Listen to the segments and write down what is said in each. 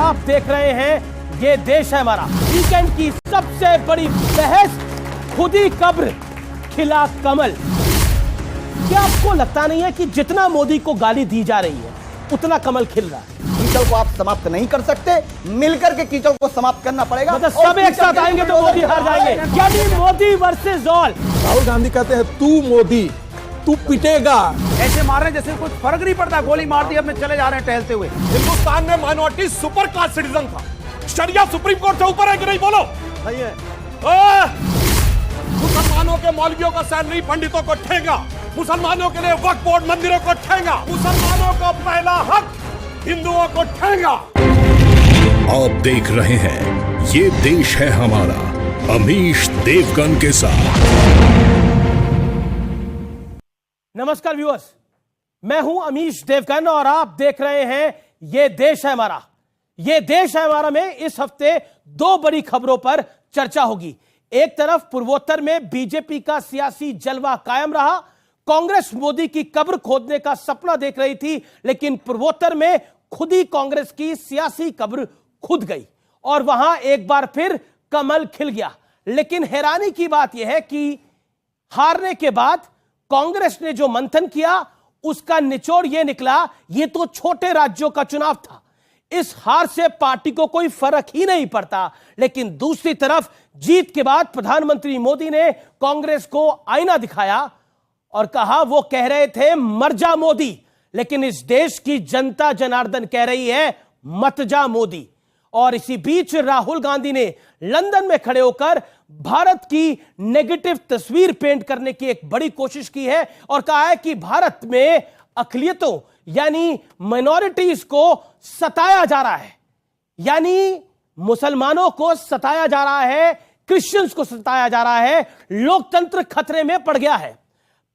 आप देख रहे हैं ये देश है हमारा। वीकेंड की सबसे बड़ी बहस, खुद ही कब्र खिला कमल। क्या आपको लगता नहीं है कि जितना मोदी को गाली दी जा रही है उतना कमल खिल रहा है? कीचड़ को आप समाप्त नहीं कर सकते, मिलकर के कीचड़ को समाप्त करना पड़ेगा। मतलब सब एक साथ आएंगे तो मोदी हार जाएंगे, यानी मोदी वर्सेस ऑल। राहुल गांधी कहते हैं तू मोदी, तू पिटेगा। ऐसे मार रहे जैसे कुछ फर्क नहीं पड़ता, गोली मार दी, अब में चले जा रहे हैं टहलते हुए। हिंदुस्तान में माइनॉरिटी सुपर क्लास सिटीजन था। शरिया सुप्रीम कोर्ट से ऊपर है कि नहीं? बोलो। सही है। मुसलमानों के मौलवियों का सैलरी पंडितों को ठेंगा, मुसलमानों के लिए वक्फ बोर्ड मंदिरों को ठेंगा, मुसलमानों को पहला हक हिंदुओं को ठेंगा। आप देख रहे हैं ये देश है हमारा, अमीश देवगन के साथ। नमस्कार व्यूअर्स, मैं हूं अमीश देवगन और आप देख रहे हैं ये देश है हमारा। ये देश है हमारा में इस हफ्ते दो बड़ी खबरों पर चर्चा होगी। एक तरफ पूर्वोत्तर में बीजेपी का सियासी जलवा कायम रहा। कांग्रेस मोदी की कब्र खोदने का सपना देख रही थी, लेकिन पूर्वोत्तर में खुद ही कांग्रेस की सियासी कब्र खुद गई और वहां एक बार फिर कमल खिल गया। लेकिन हैरानी की बात यह है कि हारने के बाद कांग्रेस ने जो मंथन किया उसका निचोड़ यह निकला, यह तो छोटे राज्यों का चुनाव था, इस हार से पार्टी को कोई फर्क ही नहीं पड़ता। लेकिन दूसरी तरफ जीत के बाद प्रधानमंत्री मोदी ने कांग्रेस को आईना दिखाया और कहा, वो कह रहे थे मर जा मोदी, लेकिन इस देश की जनता जनार्दन कह रही है मत जा मोदी। और इसी बीच राहुल गांधी ने लंदन में खड़े होकर भारत की नेगेटिव तस्वीर पेंट करने की एक बड़ी कोशिश की है और कहा है कि भारत में अक़लियतों यानी माइनॉरिटीज को सताया जा रहा है, यानी मुसलमानों को सताया जा रहा है, क्रिश्चियंस को सताया जा रहा है, लोकतंत्र खतरे में पड़ गया है।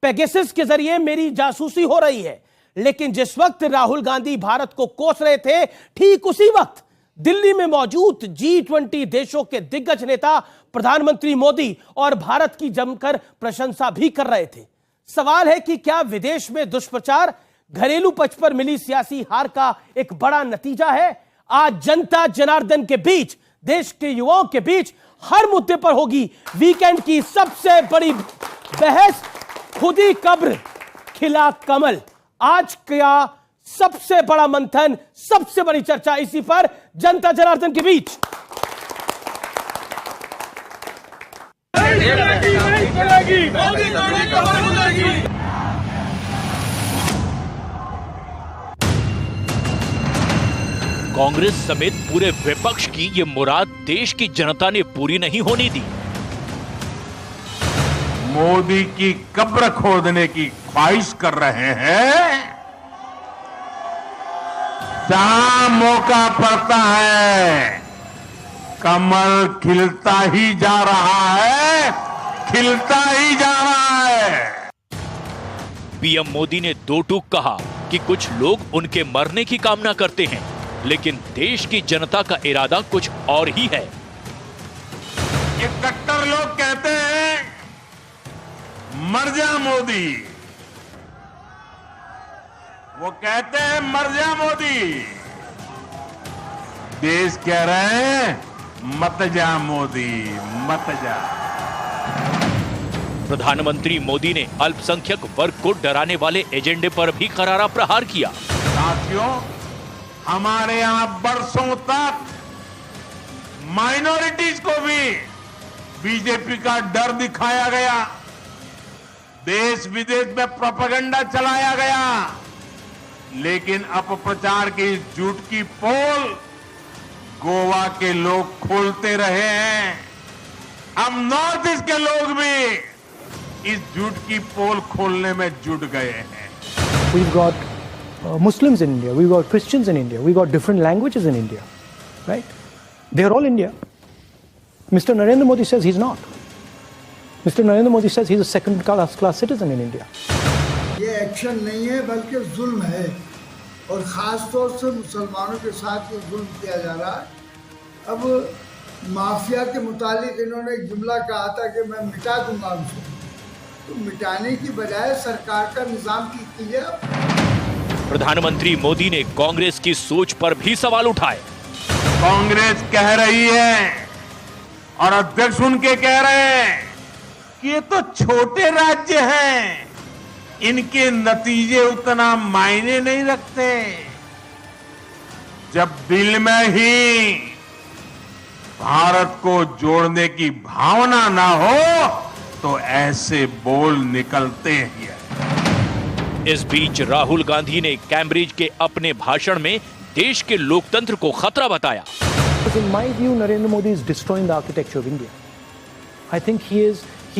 पेगासस के जरिए मेरी जासूसी हो रही है। लेकिन जिस वक्त राहुल गांधी भारत को कोस रहे थे, ठीक उसी वक्त दिल्ली में मौजूद G20 देशों के दिग्गज नेता प्रधानमंत्री मोदी और भारत की जमकर प्रशंसा भी कर रहे थे। सवाल है कि क्या विदेश में दुष्प्रचार घरेलू पक्ष पर मिली सियासी हार का एक बड़ा नतीजा है? आज जनता जनार्दन के बीच, देश के युवाओं के बीच हर मुद्दे पर होगी वीकेंड की सबसे बड़ी बहस, खुद ही कब्र खिला कमल। आज क्या सबसे बड़ा मंथन, सबसे बड़ी चर्चा इसी पर जनता जनार्दन के बीच। कांग्रेस समेत पूरे विपक्ष की ये मुराद देश की जनता ने पूरी नहीं होने दी। मोदी की कब्र खोदने की ख्वाहिश कर रहे हैं। जहां मौका पड़ता है कमल खिलता ही जा रहा है, खिलता ही जा रहा है। पीएम मोदी ने दो टूक कहा कि कुछ लोग उनके मरने की कामना करते हैं, लेकिन देश की जनता का इरादा कुछ और ही है। ये कट्टर लोग कहते हैं मर जा मोदी, वो कहते हैं मर जा मोदी। देश कह रहे हैं मत जा मोदी, मत जा। प्रधानमंत्री मोदी ने अल्पसंख्यक वर्ग को डराने वाले एजेंडे पर भी करारा प्रहार किया। साथियों, हमारे यहां बरसों तक माइनॉरिटीज को भी बीजेपी का डर दिखाया गया, देश विदेश में प्रोपेगेंडा चलाया गया, लेकिन अपप्रचार की झूठ की पोल गोवा के लोग खोलते रहे हैं। अब नॉर्थ ईस्ट के लोग भी इस झूठ की पोल खोलने में जुट गए हैं। We've got Muslims in India, we've got Christians in India, we've got different languages in India, right? They are all India. Mr. Narendra Modi says he's not. Mr. Narendra Modi says he's a second class citizen in India. ये action नहीं है बल्कि जुल्म है और ख़ास तौर से मुसलमानों के साथ ये जुल्म किया जा रहा है। अब माफिया के मुतालिक इन्होंने एक जुमला कहा था कि मैं मिटा दूंगा उनको, तो मिटाने की बजाय सरकार का निज़ाम ठीक कीजिए। प्रधानमंत्री मोदी ने कांग्रेस की सोच पर भी सवाल उठाए। कांग्रेस कह रही है और अध्यक्ष उनके कह रहे हैं कि ये तो छोटे राज्य हैं, इनके नतीजे उतना मायने नहीं रखते। जब दिल में ही भारत को जोड़ने की भावना ना हो तो ऐसे बोल निकलते ही हैं। इस बीच राहुल गांधी ने कैम्ब्रिज के अपने भाषण में देश के लोकतंत्र को खतरा बताया। In my view, Narendra Modi is destroying the architecture of India. I think he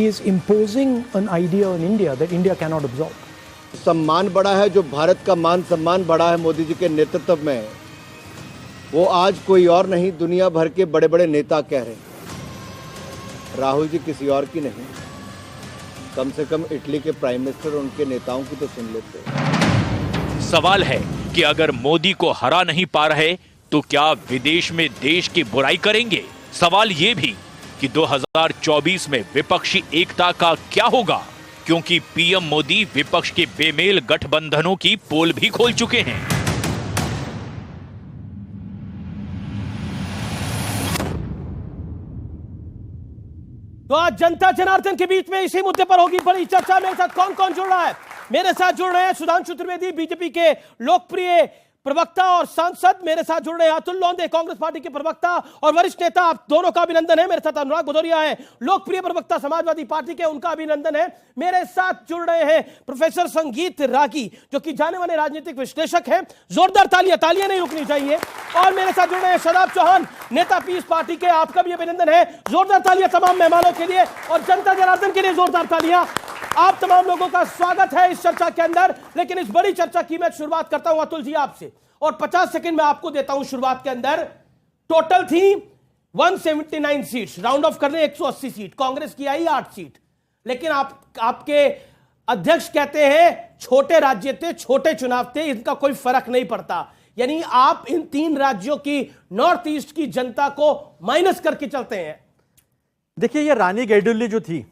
is imposing an idea on India that India cannot absorb. सम्मान बढ़ा है, जो भारत का मान सम्मान बढ़ा है मोदी जी के नेतृत्व में, वो आज कोई और नहीं, दुनिया भर के बड़े बड़े नेता कह रहे हैं। राहुल जी किसी और की नहीं, कम से कम इटली के प्राइम मिनिस्टर उनके नेताओं की तो सुन लेते। सवाल है कि अगर मोदी को हरा नहीं पा रहे तो क्या विदेश में देश की बुराई करेंगे। सवाल ये भी कि 2024 में विपक्षी एकता का क्या होगा, क्योंकि पीएम मोदी विपक्ष के बेमेल गठबंधनों की पोल भी खोल चुके हैं। तो आज जनता जनार्दन के बीच में इसी मुद्दे पर होगी बड़ी चर्चा। मेरे साथ कौन कौन जुड़ रहा है? मेरे साथ जुड़ रहे हैं सुधांशु त्रिवेदी, बीजेपी के लोकप्रिय प्रवक्ता और सांसद। मेरे साथ जुड़ रहे हैं अतुल लोंदे, कांग्रेस पार्टी के प्रवक्ता और वरिष्ठ नेता। आप दोनों का अभिनंदन है। मेरे साथ अनुराग भदौरिया है, लोकप्रिय प्रवक्ता समाजवादी पार्टी के, उनका अभिनंदन है। मेरे साथ जुड़ रहे हैं प्रोफेसर संगीत रागी, जो कि जाने माने राजनीतिक विश्लेषक हैं। जोरदार तालियां नहीं रुकनी चाहिए। और मेरे साथ जुड़ रहे हैं शादाब चौहान, नेता पीस पार्टी के, आपका भी अभिनंदन है। जोरदार तालियां तमाम मेहमानों के लिए और जनता जनार्दन के लिए जोरदार तालियां। आप तमाम लोगों का स्वागत है इस चर्चा के अंदर। लेकिन इस बड़ी चर्चा की मैं शुरुआत करता हूं अतुल जी आपसे, और 50 सेकंड में आपको देता हूं शुरुआत के अंदर। टोटल थी 179 सीट्स, राउंड ऑफ करने 180 सीट, कांग्रेस की आई 8 सीट। लेकिन आपके अध्यक्ष कहते हैं छोटे राज्य थे, छोटे चुनाव थे, इनका कोई फर्क नहीं पड़ता। यानी आप इन 3 राज्यों की नॉर्थ ईस्ट की जनता को माइनस करके चलते हैं। देखिए, ये रानी गैडुल्ली जो थी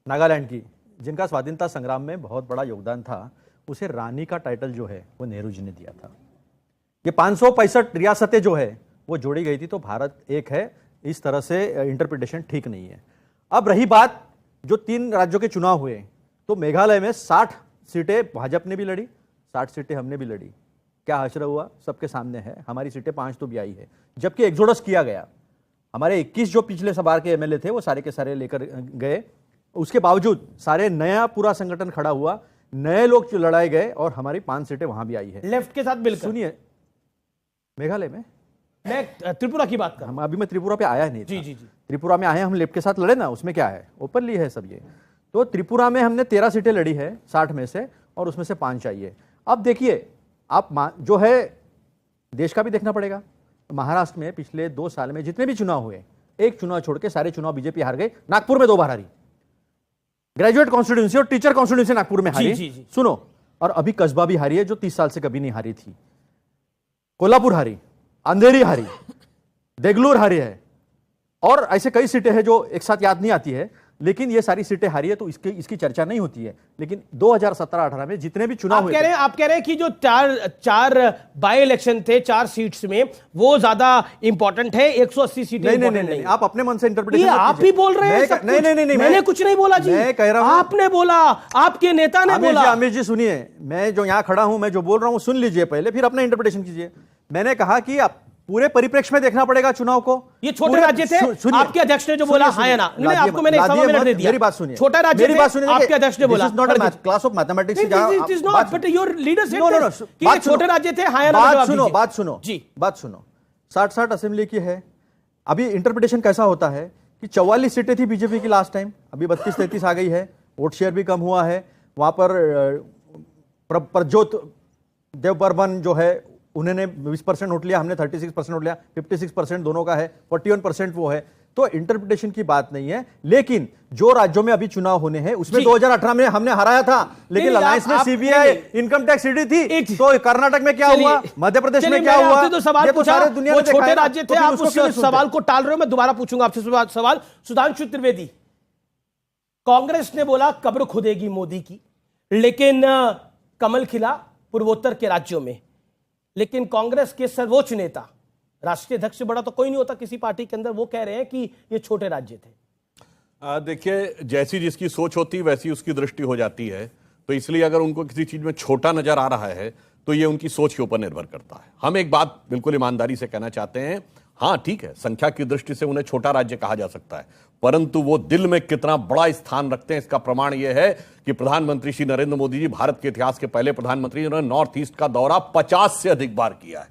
नागालैंड की, जिनका स्वाधीनता संग्राम में बहुत बड़ा योगदान था, उसे रानी का टाइटल जो है वो नेहरू जी ने दिया था। ये 565 रियासतें जो है वो जोड़ी गई थी, तो भारत एक है, इस तरह से इंटरप्रिटेशन ठीक नहीं है। अब रही बात जो 3 राज्यों के चुनाव हुए, तो मेघालय में 60 सीटें भाजपा ने भी लड़ी, 60 सीटें हमने भी लड़ी। क्या हश्र हुआ सबके सामने है, हमारी सीटें 5 तो भी आई है। जबकि एक्सोडस किया गया, हमारे 21 जो पिछले बार के एमएलए थे वो सारे के सारे लेकर गए। उसके बावजूद सारे नया पूरा संगठन खड़ा हुआ, नए लोग लड़ाए गए और हमारी 5 सीटें वहां भी आई है लेफ्ट के साथ मिलकर। सुनिए, मेघालय में, मैं त्रिपुरा की बात कर रहा हूं। अभी मैं त्रिपुरा पे आया नहीं था। जी। त्रिपुरा में आए, हम लेफ्ट के साथ लड़े ना, उसमें क्या है, ओपनली है सब ये। तो त्रिपुरा में हमने 13 सीटें लड़ी है 60 में से, और उसमें से 5 चाहिए। अब देखिए, आप जो है देश का भी देखना पड़ेगा। महाराष्ट्र में पिछले 2 साल में जितने भी चुनाव हुए, एक चुनाव छोड़ के सारे चुनाव बीजेपी हार गई। नागपुर में 2 बार हारी, ग्रेजुएट कॉन्स्टिट्यूंसी और टीचर कॉन्स्टिट्यूंसी नागपुर में हारी। जी। सुनो, और अभी कस्बा भी हारी है, जो 30 साल से कभी नहीं हारी थी। कोल्हापुर हारी, अंधेरी हारी, देगलूर हारी है, और ऐसे कई सीटें हैं जो एक साथ याद नहीं आती है, लेकिन ये सारी सीटें हारी है, तो इसकी चर्चा नहीं होती है। लेकिन 2017-18 में जितने भी चुनाव हुए, आप कह रहे हैं कि जो चार बाई इलेक्शन थे 4 सीट्स में, वो ज्यादा इंपॉर्टेंट है, 180 सीटें नहीं, आप अपने मन से इंटरप्रिटेशन आप ही बोल रहे हैं। नहीं, मैंने कुछ नहीं बोला जी, मैं कह रहा हूं, आपने बोला, आपके नेता ने बोला। अमित जी सुनिए, मैं जो यहां खड़ा हूं, मैं जो बोल रहा हूं सुन लीजिए पहले, फिर अपना इंटरप्रिटेशन कीजिए। मैंने कहा कि आप पूरे परिप्रेक्ष्य में देखना पड़ेगा चुनाव को। ये छोटे राज्य थे, आपके अध्यक्ष ने जो बोला, हाँ या ना? नहीं, आपको मैंने सवा मिनट दे दिया। मेरी बात सुनिए, छोटा राज्य थे, आपके अध्यक्ष ने बोला। This is not a class of mathematics. It is not, but your leader said कि ये छोटे राज्य थे, हाँ या ना? बात सुनो। 60 असेंबली की है। अभी इंटरप्रिटेशन कैसा होता है कि 44 सीटें थी बीजेपी की लास्ट टाइम, अभी 32-33 आ गई है। वोट शेयर भी कम हुआ है। वहां पर प्रज्योत देवबर्मन जो है, उन्होंने 20% वोट लिया, हमने 36% वोट लिया, 56% दोनों का है, 41% वो है। तो इंटरप्रिटेशन की बात नहीं है। लेकिन जो राज्यों में अभी चुनाव होने हैं, उसमें 2018 में हमने हराया था, लेकिन अलायंस में सीबीआई इनकम टैक्स ईडी थी। तो कर्नाटक में क्या हुआ, मध्य प्रदेश में क्या हुआ? तो सवाल पूछा, वो छोटे राज्य थे, आप उस सवाल को टाल रहे हो। मैं दोबारा पूछूंगा आपसे सवाल। सुधांशु त्रिवेदी, कांग्रेस ने बोला कब्र खुदेगी मोदी की, लेकिन कमल खिला पूर्वोत्तर के राज्यों में। लेकिन कांग्रेस के सर्वोच्च नेता राष्ट्रीय अध्यक्ष से बड़ा तो कोई नहीं होता किसी पार्टी के अंदर, वो कह रहे हैं कि ये छोटे राज्य थे। देखिए, जैसी जिसकी सोच होती वैसी उसकी दृष्टि हो जाती है, तो इसलिए अगर उनको किसी चीज में छोटा नजर आ रहा है तो ये उनकी सोच के ऊपर निर्भर करता है। हम एक बात बिल्कुल ईमानदारी से कहना चाहते हैं, हाँ ठीक है, संख्या की दृष्टि से उन्हें छोटा राज्य कहा जा सकता है, परंतु वो दिल में कितना बड़ा स्थान रखते हैं इसका प्रमाण यह है कि प्रधानमंत्री श्री नरेंद्र मोदी जी भारत के इतिहास के पहले प्रधानमंत्री, जिन्होंने नॉर्थ ईस्ट का दौरा 50 से अधिक बार किया है।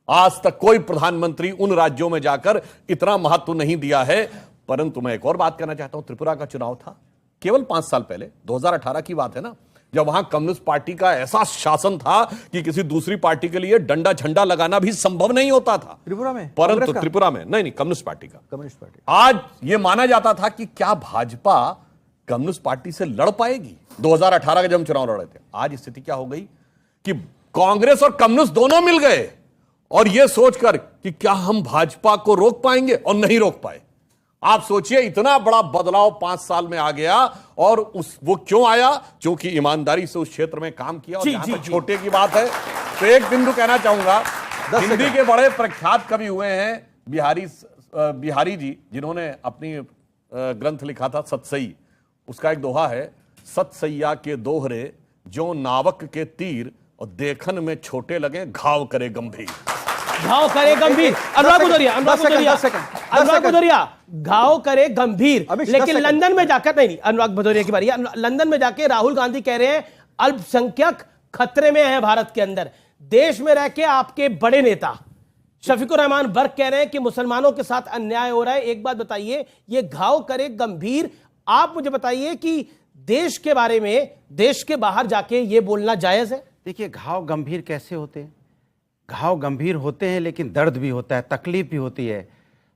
आज तक कोई प्रधानमंत्री उन राज्यों में जाकर इतना महत्व नहीं दिया है। परंतु मैं एक और बात कहना चाहता हूं, त्रिपुरा का चुनाव था केवल 5 साल पहले, 2018 की बात है ना, जब वहां कम्युनिस्ट पार्टी का ऐसा शासन था कि किसी दूसरी पार्टी के लिए डंडा झंडा लगाना भी संभव नहीं होता था त्रिपुरा में, परंतु त्रिपुरा में नहीं, कम्युनिस्ट पार्टी का, कम्युनिस्ट पार्टी। आज यह माना जाता था कि क्या भाजपा कम्युनिस्ट पार्टी से लड़ पाएगी। 2018 के जब हम चुनाव लड़ रहे थे, आज स्थिति क्या हो गई कि कांग्रेस और कम्युनिस्ट दोनों मिल गए और यह सोचकर कि क्या हम भाजपा को रोक पाएंगे, और नहीं रोक पाए। आप सोचिए, इतना बड़ा बदलाव 5 साल में आ गया, और वो क्यों आया? क्योंकि ईमानदारी से उस क्षेत्र में काम किया। और जहां तक छोटे की बात है तो एक बिंदु कहना चाहूंगा, हिंदी के बड़े प्रख्यात कवि हुए हैं बिहारी जी, जिन्होंने अपनी ग्रंथ लिखा था सतसई। उसका एक दोहा है, सतसैया के दोहरे जो नावक के तीर, और देखन में छोटे लगे घाव करे गंभीर। घाव करे गंभीर, अनुराग भदौरिया, अनुराग भदौरिया, घाव करे गंभीर। लेकिन लंदन में जाकर, नहीं अनुराग भदौरिया की बारी, लंदन में जाके राहुल गांधी कह रहे हैं अल्पसंख्यक खतरे में है भारत के अंदर। देश में रह के आपके बड़े नेता शफीकुर रहमान बर्क कह रहे हैं कि मुसलमानों के साथ अन्याय हो रहा है। एक बात बताइए, ये घाव करे गंभीर, आप मुझे बताइए कि देश के बारे में देश के बाहर जाके ये बोलना जायज है? देखिए, घाव गंभीर कैसे होते हैं? घाव गंभीर होते हैं लेकिन दर्द भी होता है, तकलीफ भी होती है,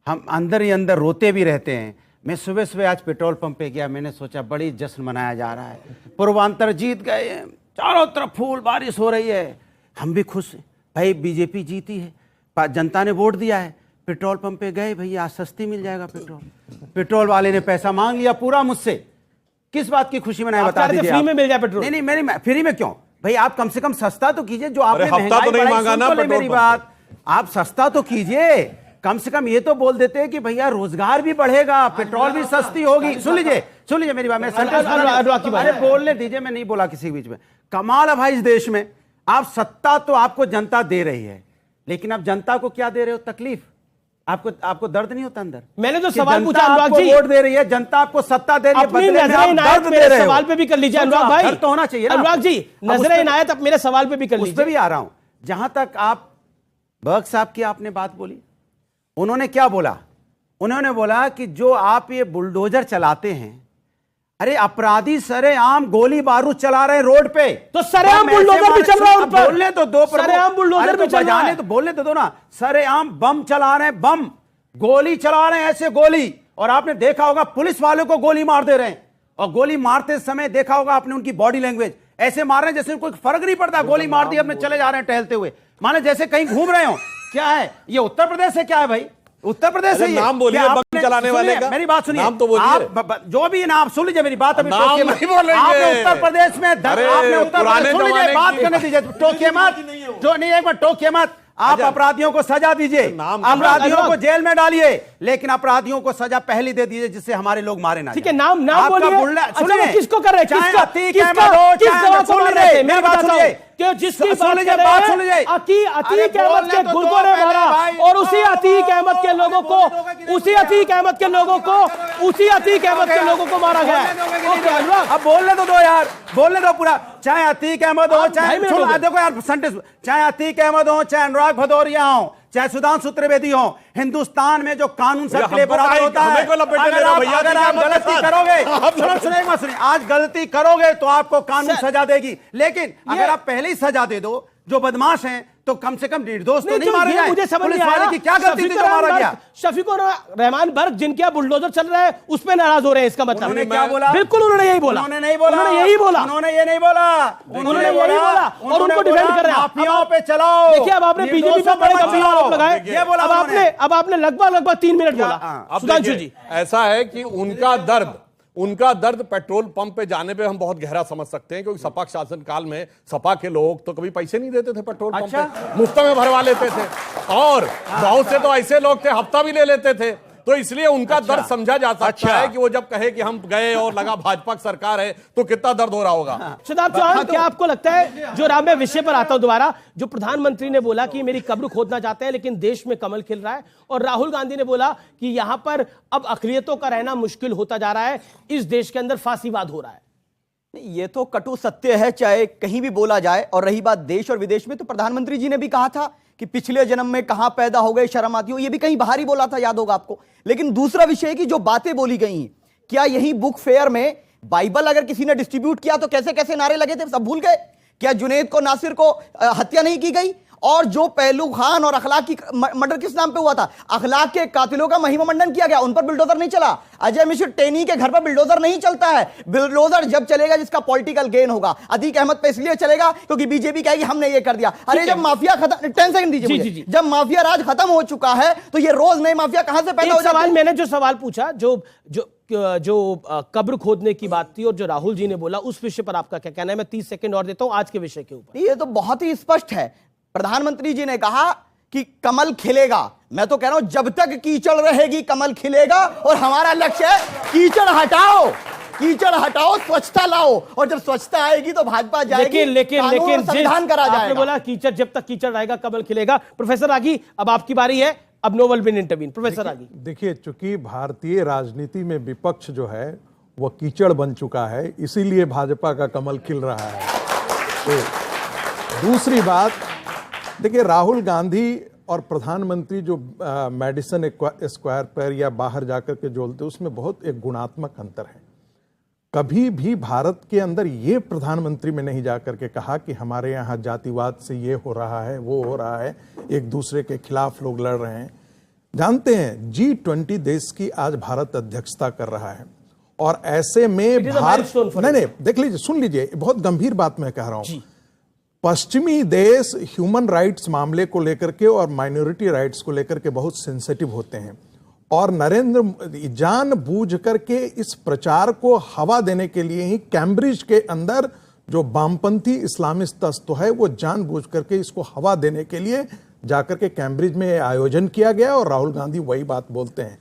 हम अंदर ही अंदर रोते भी रहते हैं। मैं सुबह सुबह आज पेट्रोल पंप पे गया, मैंने सोचा बड़ी जश्न मनाया जा रहा है, पूर्वांचल जीत गए, चारों तरफ फूल बारिश हो रही है, हम भी खुश हैं, भाई बीजेपी जीती है, जनता ने वोट दिया है। पेट्रोल पंप पे गए, भैया आज सस्ती मिल जाएगा पेट्रोल, पेट्रोल वाले ने पैसा मांग लिया पूरा मुझसे। किस बात की खुशी मनाए बता दीजिए? फ्री में मिल जाए पेट्रोल? नहीं, मेरी फ्री में क्यों भाई, आप कम से कम सस्ता तो कीजिए। जो आपने हफ्ता तो नहीं मांगा ना पेट्रोल, मेरी बात आप सस्ता तो कीजिए, कम से कम ये तो बोल देते हैं कि भैया रोजगार भी बढ़ेगा, पेट्रोल भी सस्ती होगी। सुन लीजिए मेरी बात, अरे बोलने दीजिए, मैं नहीं बोला किसी के बीच में। कमाल है भाई, इस देश में आप सत्ता तो आपको जनता दे रही है, लेकिन आप जनता को क्या दे रहे हो? तकलीफ। आपको दर्द नहीं होता अंदर? मैंने जो सवाल पूछा, अनुराग जी, वोट दे रही है जनता, आपको सत्ता दे रही है, अपनी नजर इनायत मेरे सवाल पे भी कर लीजिए अनुराग भाई। तो होना चाहिए ना अनुराग जी, नजर इनायत अब मेरे सवाल पे भी कर लीजिए। उस पे भी आ रहा हूं। जहां तक आप बर्क साहब की आपने बात बोली, उन्होंने क्या बोला? उन्होंने बोला कि जो आप ये बुलडोजर चलाते हैं, अरे अपराधी सरेआम गोली बारूद चला रहे हैं रोड पे, तो सरेआम बुलडोजर भी चल रहा है उन पर। बोलने तो दो, सरेआम बुलडोजर भी चल रहा है, तो बोलने तो दो ना। सरेआम बम चला रहे हैं, बम गोली चला रहे हैं, ऐसे गोली। और आपने देखा होगा पुलिस वालों को गोली मार दे रहे हैं, और गोली मारते समय देखा होगा आपने उनकी बॉडी लैंग्वेज, ऐसे मार रहे हैं जैसे कोई फर्क नहीं पड़ता, गोली मार दी अपने चले जा रहे हैं टहलते हुए, माने जैसे कहीं घूम रहे हो। क्या है ये? उत्तर प्रदेश है क्या है भाई? उत्तर प्रदेश है ये? नाम बोलिए बम चलाने वाले का। मेरी बात सुनिए, नाम तो बोलिए। जो भी नाम, सुन लीजिए मेरी बात। अभी नाम नहीं बोलेंगे। आपने उत्तर प्रदेश में, आपने उत्तर प्रदेश, सुन लीजिए बात करने दीजिए, टोकिए मत, जो नहीं एक बार टोकिए मत। आप अपराधियों को सजा दीजिए, अपराधियों को जेल में डालिए, लेकिन अपराधियों को सजा पहले दे दीजिए जिससे हमारे लोग मारे ना। ठीक है, नाम बोलिए। सुनिए, किसको कर रहे हैं? चाहे अतीक किस अहमद हो, किस चाहे गवाह को मार रहे हैं? मेरी बात सुनिए, कि जिसकी सुन बात लीजिए, कर बात रहे सुन लीजिए। हैं, अतीक अहमद के गुर्गों ने मारा, और उसी अतीक अहमद के लोगों को, उसी अतीक अहमद के लोगों को, उसी अतीक अहमद के लोगों को मारा गया। अब बोलने तो दो यार, बोलने दो पूरा। चाहे अतीक अहमद हो, चाहे देखो यार सेंटेंस, चाहे अतीक अहमद हो, चाहे अनुराग भदौरिया हो, चाहे सुधांशु त्रिवेदी हो, हिंदुस्तान में जो कानून सबके लिए बराबर होता है, अगर आप गलती करोगे, सुनिए, आज गलती करोगे तो आपको कानून सजा देगी, लेकिन अगर आप पहले ही सजा दे दो, जो बदमाश हैं, तो कम से कम निर्दोष तो नहीं मारे जाए। मुझे समझ पुलिस नहीं वाले आया की क्या गलती थी जो मारा गया? शफीकुर रहमान बर्क जिनके यहाँ बुलडोजर चल रहा है उस पे नाराज हो रहे हैं, इसका मतलब उन्होंने क्या बोला? बिल्कुल उन्होंने यही बोला। उन्होंने नहीं बोला, उन्होंने यही बोला, उन्होंने ये नहीं बोला, उन्होंने यही बोला, और उनको डिफेंड कर रहे हैं। माफियाओं पे चलाओ। देखिए, अब आपने बीजेपी पे बड़े गंभीर आरोप लगाए, ये बोला अब आपने लगभग 3 मिनट बोला। सुधांशु जी, ऐसा है कि उनका दर्द उनका दर्द पेट्रोल पंप पे जाने पे हम बहुत गहरा समझ सकते हैं, क्योंकि सपा शासन काल में सपा के लोग तो कभी पैसे नहीं देते थे पेट्रोल पंप पे, मुफ्त में भरवा लेते थे, और बहुत से तो ऐसे लोग थे हफ्ता भी ले लेते थे। तो इसलिए उनका दर्द समझा जा सकता है कि वो जब कहे कि हम गए और लगा भाजपा की सरकार है तो कितना दर्द हो रहा होगा। शदाब चौहान, क्या आपको लगता है, जो राम मैं विषय पर आता हूं दोबारा, जो प्रधानमंत्री ने बोला कि मेरी कब्र खोदना चाहते हैं लेकिन देश में कमल खिल रहा है, और राहुल गांधी ने बोला कि यहां पर अब अकलियतों का रहना मुश्किल होता जा रहा है, इस देश के अंदर फांसीवाद हो रहा है? ये तो कटु सत्य है, चाहे कहीं भी बोला जाए। और रही बात देश और विदेश में, तो प्रधानमंत्री जी ने भी कहा था कि पिछले जन्म में कहां पैदा हो गए, शर्म आती हो, ये भी कहीं बाहर ही बोला था, याद होगा आपको। लेकिन दूसरा विषय है कि जो बातें बोली गई हैं, क्या यही बुक फेयर में बाइबल अगर किसी ने डिस्ट्रीब्यूट किया तो कैसे कैसे नारे लगे थे, सब भूल गए? क्या जुनैद को, नासिर को हत्या नहीं की गई? और जो पहलू खान और अखलाक की मर्डर किस नाम पे हुआ था? अखलाक के कातिलों का महिमा मंडन किया गया, उन पर बिल्डोजर नहीं चला। अजय मिश्र टेनी के घर पर बिल्डोजर नहीं चलता है। बिल्डोजर जब चलेगा जिसका पॉलिटिकल गेन होगा। अतीक अहमद पे इसलिए चलेगा क्योंकि बीजेपी कहेगी हमने ये कर दिया। अरे जब माफिया खत्म, 10 सेकंड दीजिए मुझे, जब माफिया राज खत्म हो चुका है तो ये रोज नए माफिया कहां से पैदा हो जाते हैं? मैंने जो सवाल पूछा, जो कब्र खोदने की बात थी और जो राहुल जी ने बोला, उस विषय पर आपका क्या कहना है? मैं 30 सेकंड और देता हूं आज के विषय के ऊपर। ये तो बहुत ही स्पष्ट है। प्रधानमंत्री जी ने कहा कि कमल खिलेगा। मैं तो कह रहा हूं जब तक कीचड़ रहेगी कमल खिलेगा, और हमारा लक्ष्य है कीचड़ हटाओ, कीचड़ हटाओ, स्वच्छता लाओ, और जब स्वच्छता आएगी तो भाजपा जाएगी, लेकिन संविधान करा जाएगा। आपने बोला कीचड़, जब तक कीचड़ रहेगा कमल खिलेगा। प्रोफेसर रागी, अब आपकी बारी है, अब no will be intervene. Professor Ragi, देखिए, चूंकि भारतीय राजनीति में विपक्ष जो है वह कीचड़ बन चुका है, इसीलिए भाजपा का कमल खिल रहा है। तो दूसरी बात, देखिए, राहुल गांधी और प्रधानमंत्री जो मेडिसन स्क्वायर पर या बाहर जाकर के जोलते, उसमें बहुत एक गुणात्मक अंतर है। कभी भी भारत के अंदर ये प्रधानमंत्री में नहीं जाकर के कहा कि हमारे यहाँ जातिवाद से ये हो रहा है, वो हो रहा है, एक दूसरे के खिलाफ लोग लड़ रहे हैं। जानते हैं G20 देश की आज भारत अध्यक्षता कर रहा है, और ऐसे में भारत, नहीं, देख लीजिए, सुन लीजिए, बहुत गंभीर बात मैं कह रहा हूं। पश्चिमी देश ह्यूमन राइट्स मामले को लेकर के और माइनॉरिटी राइट्स को लेकर के बहुत सेंसिटिव होते हैं, और नरेंद्र जानबूझ करके इस प्रचार को हवा देने के लिए ही कैम्ब्रिज के अंदर जो वामपंथी इस्लामिस्ट तत्व है वो जानबूझ करके इसको हवा देने के लिए जाकर के कैम्ब्रिज में आयोजन किया गया, और राहुल गांधी वही बात बोलते हैं।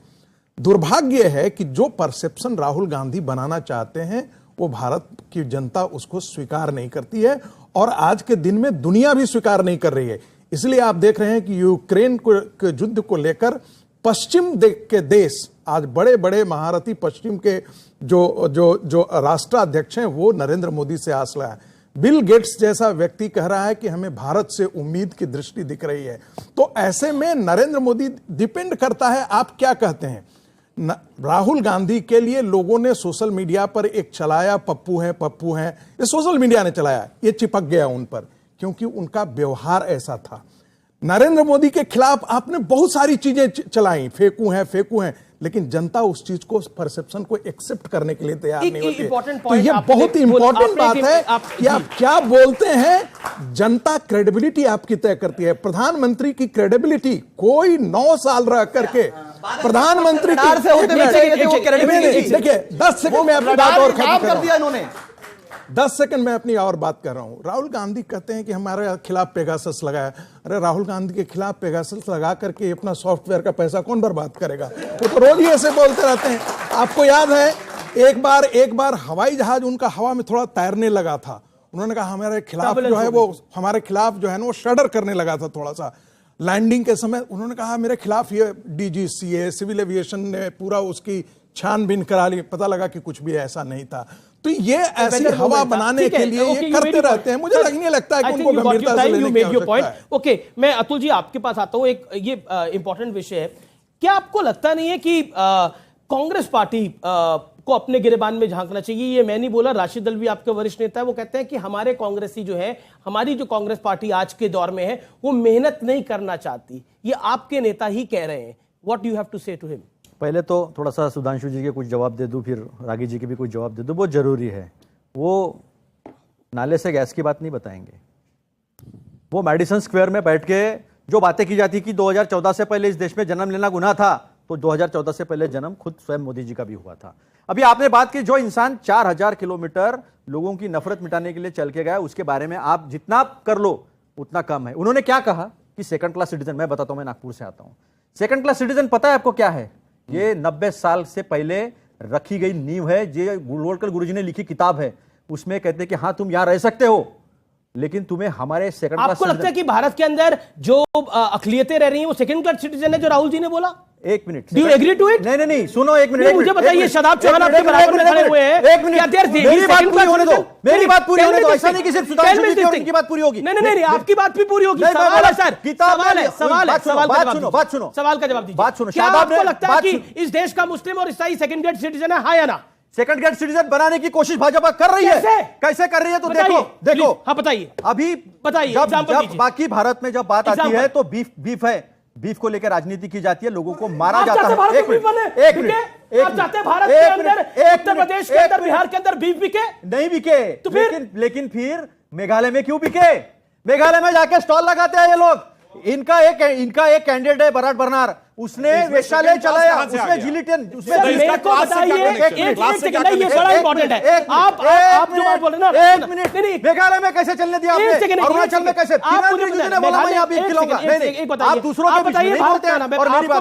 दुर्भाग्य है कि जो परसेप्शन राहुल गांधी बनाना चाहते हैं वो भारत की जनता उसको स्वीकार नहीं करती है, और आज के दिन में दुनिया भी स्वीकार नहीं कर रही है। इसलिए आप देख रहे हैं कि यूक्रेन के युद्ध को लेकर पश्चिम के देश, आज बड़े बड़े महारथी पश्चिम के जो राष्ट्राध्यक्ष हैं वो नरेंद्र मोदी से आस लगाए। बिल गेट्स जैसा व्यक्ति कह रहा है कि हमें भारत से उम्मीद की दृष्टि दिख रही है। तो ऐसे में नरेंद्र मोदी, डिपेंड करता है आप क्या कहते हैं। राहुल गांधी के लिए लोगों ने सोशल मीडिया पर एक चलाया, पप्पू हैं, ये सोशल मीडिया ने चलाया, ये चिपक गया उन पर, क्योंकि उनका व्यवहार ऐसा था। नरेंद्र मोदी के खिलाफ आपने बहुत सारी चीजें चलाई, फेंकू हैं, लेकिन जनता उस चीज को, परसेप्शन को एक्सेप्ट करने के लिए तैयार नहीं होती। तो ये बहुत इंपॉर्टेंट बात है कि आप क्या बोलते हैं। जनता क्रेडिबिलिटी आपकी तय करती है। प्रधानमंत्री की क्रेडिबिलिटी, कोई 9 साल रह करके प्रधानमंत्री से होते देखिए, 10 सेकंड में अपनी बात और खत्म कर दिया इन्होंने। 10 सेकंड में अपनी और बात कर रहा हूं। राहुल गांधी कहते हैं कि हमारे खिलाफ पेगासस लगाया। अरे राहुल गांधी के खिलाफ पेगासस लगा करके अपना सॉफ्टवेयर का पैसा कौन बर्बाद करेगा? वो तो रोज ही ऐसे बोलते रहते हैं। आपको याद है एक बार हवाई जहाज उनका हवा में थोड़ा तैरने लगा था, उन्होंने कहा हमारे खिलाफ जो है ना वो शडर करने लगा था थोड़ा सा लैंडिंग के समय। उन्होंने कहा मेरे खिलाफ ये DGCA सिविल एविएशन ने पूरा उसकी छानबीन करा ली, पता लगा कि कुछ भी ऐसा नहीं था। तो ये ऐसी हवा बनाने के लिए ये करते रहते हैं। मुझे नहीं लगता है कि उनको गंभीरता से लेने की आवश्यकता है। ओके, मैं अतुल जी आपके पास आता हूं। एक ये इंपॉर्टेंट विषय है, क्या आपको लगता नहीं है कि कांग्रेस पार्टी को अपने गिरेबान में झांकना चाहिए? ये मैं नहीं बोला, राशिद दलवी आपके वरिष्ठ नेता है, वो कहते हैं कि हमारे कांग्रेसी जो है, हमारी जो कांग्रेस पार्टी आज के दौर में है, वो मेहनत नहीं करना चाहती। ये आपके नेता ही कह रहे हैं। व्हाट यू हैव टू से टू हिम? पहले तो थोड़ा सा सुधांशु जी के कुछ जवाब दे दूं, फिर रागी जी के भी कुछ जवाब दे दूं, बहुत जरूरी है। वो नाले से गैस की बात नहीं बताएंगे। वो मेडिसन स्क्वायर में बैठ के जो बातें की जाती कि 2014 से पहले इस देश में जन्म लेना गुनाह था, तो 2014 से पहले जन्म खुद स्वयं मोदी जी का भी हुआ था। अभी आपने बात की, जो इंसान 4000 किलोमीटर लोगों की नफरत मिटाने के लिए चल के गया, उसके बारे में आप जितना कर लो उतना कम है। उन्होंने क्या कहा कि सेकंड क्लास सिटीजन, मैं बताता हूं, मैं नागपुर से आता हूं। सेकंड क्लास सिटीजन पता है आपको क्या है? ये 90 साल से पहले रखी गई नींव है। ये गोलवलकर गुरुजी ने लिखी किताब है, उसमें कहते हैं कि हाँ तुम यहां रह सकते हो, लेकिन तुम्हें हमारे सेकंड क्लास। आपको लगता है कि भारत के अंदर जो अकलियतें रह रही हैं वो सेकंड क्लास सिटीजन है, जो राहुल जी ने बोला? एक minute, do you agree to it? नहीं, सुनो एक मिनट, मुझे बताइए, शादाब चौहान आपके बराबर में खड़े हुए हैं, एक मिनट, मेरी बात पूरी होने दो, मेरी बात पूरी होने दो। ऐसा नहीं कि सिर्फ सुधांशु जी और उनकी बात पूरी होगी। नहीं, आपकी बात भी पूरी होगी। सवाल है सर, सवाल का जवाब दीजिए। बात सुनो, क्या आपको लगता है कि इस देश का मुस्लिम और ईसाई सेकंड ग्रेड सिटीजन है, हाँ या ना? सेकंड ग्रेड सिटीजन बनाने की कोशिश भाजपा कर रही है। कैसे कर रही है? तो देखो, हाँ बताइए, अभी बताइए, जब बाकी भारत में जब बात आती है तो बीफ है, बीफ को लेकर राजनीति की जाती है, लोगों को मारा जाता है। एक मिनट, आप चाहते हैं भारत के अंदर, उत्तर प्रदेश के अंदर, बिहार के अंदर बीफ बिके? नहीं बिके तो फिर, लेकिन फिर मेघालय में क्यों बिके? मेघालय में जाके स्टॉल लगाते हैं ये लोग। इनका एक कैंडिडेट है बराट बरनार, उसने वेश्यालय चलाया, उसने जिलिटन, मेरे को बताइए, एक सेकंड, ये बड़ा इंपॉर्टेंट है। आप जो बात बोल रहे हैं ना, एक मिनट, मेघालय में कैसे चलने दिया आपने? अरुणाचल में कैसे? आप मुझे बताइए, आप दूसरों के बताइए,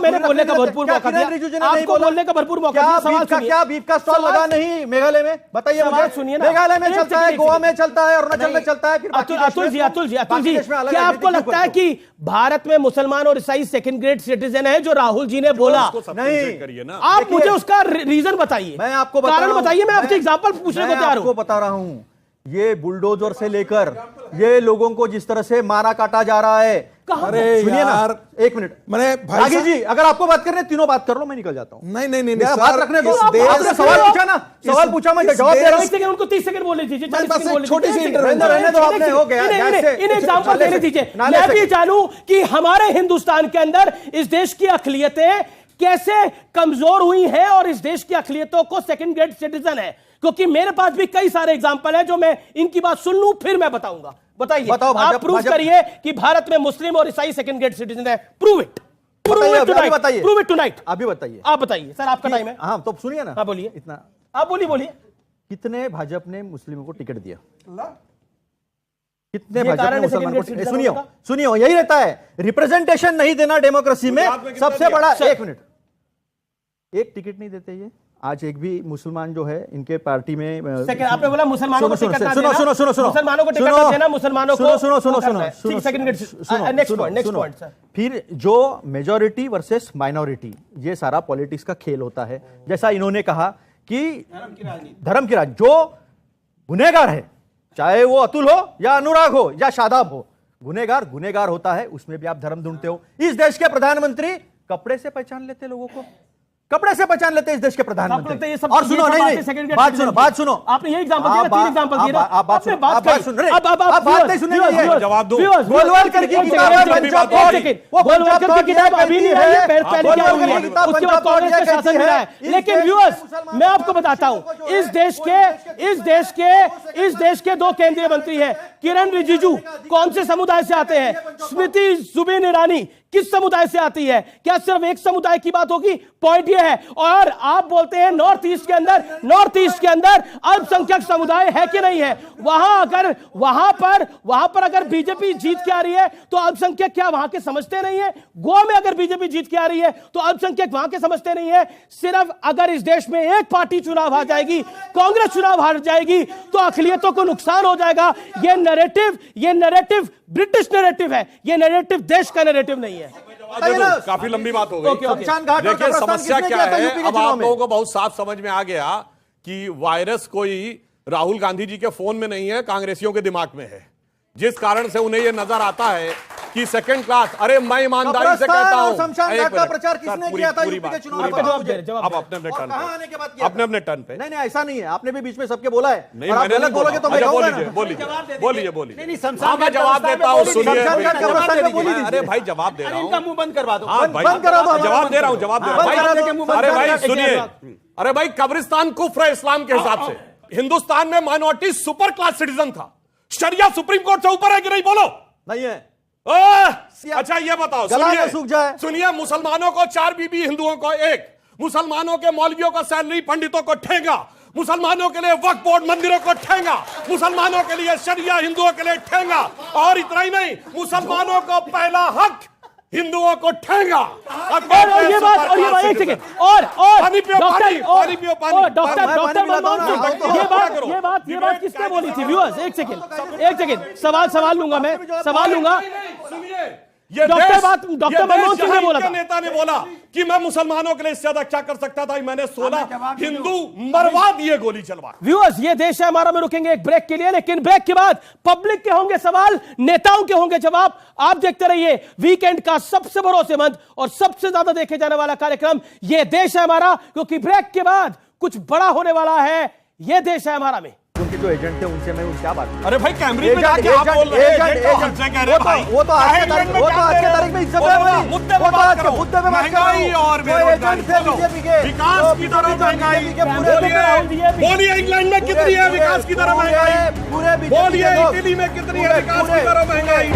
मैंने बोलने का भरपूर मौका दिया, आपको बोलने का भरपूर मौका दिया। सवाल सुनिए, क्या बीफ का स्टॉल लगा नहीं मेघालय में? बताइए मुझे। सुनिए ना, मेघालय में चलता है, गोवा में चलता है, अरुणाचल में चलता है, फिर अतुल जी, क्या आपको लगता है कि भारत में मुसलमान और ईसाई सेकंड ग्रेड सिटीजन है, जो राहुल जी ने बोला? नहीं, आप मुझे उसका रीजन बताइए, मैं आपको कारण बताइए, मैं आपसे एग्जांपल पूछने को तैयार हूं। आपको बता रहा हूं, ये बुलडोजर से लेकर ये लोगों को जिस तरह से मारा काटा जा रहा है। अरे सुनिए ना, एक मिनट, मैंने भाई जी, अगर आपको बात करने तीनों बात कर लो, मैं निकल जाता हूं। नहीं, बात रखने दो। आपने सवाल पूछा ना, सवाल पूछा, मैं जवाब दे रहा हूं। उनको 30 सेकंड बोलने दीजिए, छोटी सी रहने दो, आपने हो गया। इन एग्जांपल देने दीजिए, मैं भी जानूं कि हमारे हिंदुस्तान के अंदर इस देश की अक़लियतें कैसे कमजोर हुई हैं और इस देश की अक़लियतों को सेकंड ग्रेड सिटीजन है, क्योंकि मेरे पास भी कई सारे एग्जांपल हैं जो मैं इनकी बात सुन लूं फिर मैं बताऊंगा। बताइए, आप प्रूव करिए कि भारत में मुस्लिम और ईसाई सेकंड ग्रेड सिटीजन है। Prove it, prove it tonight. अभी बताइए, आप बताइए सर, आपका टाइम है। हाँ तो सुनिए ना, हाँ बोलिए, इतना आप बोलिए। कितने भाजपा ने मुस्लिमों को टिकट दिया? कितने ये भाजपा कारण ने है मुसलमान को? सेकंड सुनियो, यही रहता है, रिप्रेजेंटेशन नहीं देना डेमोक्रेसी में सबसे बड़ा। एक मिनट, एक टिकट नहीं देते ये। आज एक भी मुसलमान जो है इनके पार्टी में, आपने बोला मुसलमानों को टिकट ना देना, सुनो, मुसलमानों को टिकट ना देना, मुसलमानों को नेक्स्ट पॉइंट सर। फिर जो मेजॉरिटी वर्सेस माइनॉरिटी, ये सारा पॉलिटिक्स का खेल होता है। जैसा इन्होंने कहा कि धर्म की राजनीति, जो गुनहगार है, चाहे वो अतुल हो या अनुराग हो या शादाब हो, गुनहगार होता है, उसमें भी आप धर्म ढूंढते हो। इस देश के प्रधानमंत्री कपड़े से पहचान लेते लोगों को, कपड़े से पहचान लेते हैं इस देश के प्रधानमंत्री। और सुनो, नहीं, बात सुनो, आपने ये एग्जांपल दिया, 3 एग्जांपल दिए, आप बात सुन रहे हैं, आप बात नहीं सुनेंगे। जवाब दो। गोलवलकर की किताब है पंजाब गोलवलकर की किताब अभी नहीं आई है, पहले क्या हुई है, उसके बाद कांग्रेस का शासन मिला है। लेकिन व्यूअर्स, मैं आपको बताता हूं, इस देश के 2 केंद्रीय मंत्री हैं। किरण रिजिजू कौन से समुदाय से आते हैं? स्मृति जुबिन ईरानी किस समुदाय से आती है? क्या सिर्फ एक समुदाय की बात होगी? पॉइंट यह है। और आप बोलते हैं नॉर्थ ईस्ट के अंदर अल्पसंख्यक समुदाय है कि नहीं है? वहां पर अगर बीजेपी जीत के आ रही है तो अल्पसंख्यक क्या वहां के समझते नहीं है? गोवा में अगर बीजेपी जीत के आ रही है तो अल्पसंख्यक वहां के समझते नहीं है? सिर्फ अगर इस देश में एक पार्टी चुनाव हार जाएगी, कांग्रेस चुनाव हार जाएगी, तो अक़लियतों को नुकसान हो जाएगा। ये नैरेटिव ब्रिटिश नैरेटिव है, ये नैरेटिव देश का नैरेटिव नहीं है। काफी लंबी बात हो गई। देखिए समस्या क्या है, अब आप लोगों को बहुत साफ समझ में आ गया कि वायरस कोई राहुल गांधी जी के फोन में नहीं है, कांग्रेसियों के दिमाग में है, जिस कारण से उन्हें यह नजर आता है कि सेकंड क्लास। अरे मैं ईमानदारी से कहता हूं, शमशान घाट का प्रचार किसने किया था यूपी के चुनाव में? अब अपने टर्न पे। नहीं, ऐसा नहीं है, आपने भी बीच में सबके बोला है। नहीं, मैंने नहीं बोलोगे तो मैं बोलिए। हाँ, मैं जवाब देता हूँ, सुनिए। अरे भाई जवाब दे रहा हूँ, मुंह बंद करवा दो, बंद करा दो। जवाब दे रहा हूँ। अरे भाई सुनिए, अरे भाई कब्रिस्तान कुफ्र है इस्लाम के हिसाब से। हिंदुस्तान में माइनॉरिटी सुपर क्लास सिटीजन था। शरिया सुप्रीम कोर्ट से ऊपर है कि नहीं? बोलो। नहीं है। अच्छा ये बताओ, सुनिए, मुसलमानों को 4 बीबी, हिंदुओं को 1। मुसलमानों के मौलवियों का सैलरी पंडितों को ठेंगा, मुसलमानों के लिए वक्फ बोर्ड मंदिरों को ठेंगा, मुसलमानों के लिए शरिया हिंदुओं के लिए ठेंगा, और इतना ही नहीं, मुसलमानों को पहला हक हिंदुओं को ठेंगा। और ये बात एक सेकंड और डॉक्टर मनमोहन सिंह, ये बात किसने बोली थी? व्यूअर्स एक सेकंड सवाल लूंगा मैं, सवाल लूंगा। ये डॉक्टर मनमोहन सिंह ने बोला था, नेता ने बोला कि मैं मुसलमानों के लिए इससे ज्यादा क्या कर सकता था, मैंने 16 हिंदू मरवा दिए गोली चलवा। व्यूअर्स ये देश है हमारा में रुकेंगे एक ब्रेक के लिए, लेकिन ब्रेक के बाद पब्लिक के होंगे सवाल, नेताओं के होंगे जवाब। आप देखते रहिए वीकेंड का सबसे भरोसेमंद और सबसे ज्यादा देखे जाने वाला कार्यक्रम ये देश है हमारा, क्योंकि ब्रेक के बाद कुछ बड़ा होने वाला है ये देश है हमारा में। उनके जो एजेंट थे उनसे मैं क्या बात, अरे भाई कैमरे में जाके आप बोल रहे हैं, वो तो आज के तारीख में इज्जत है, मुद्दे पे बात करो, महंगाई और बेरोजगारी, विकास की तरह महंगाई, बोलिए इंग्लैंड में कितनी है विकास की तरह महंगाई, बोलिए इटली में कितनी है विकास की तरह महंगाई।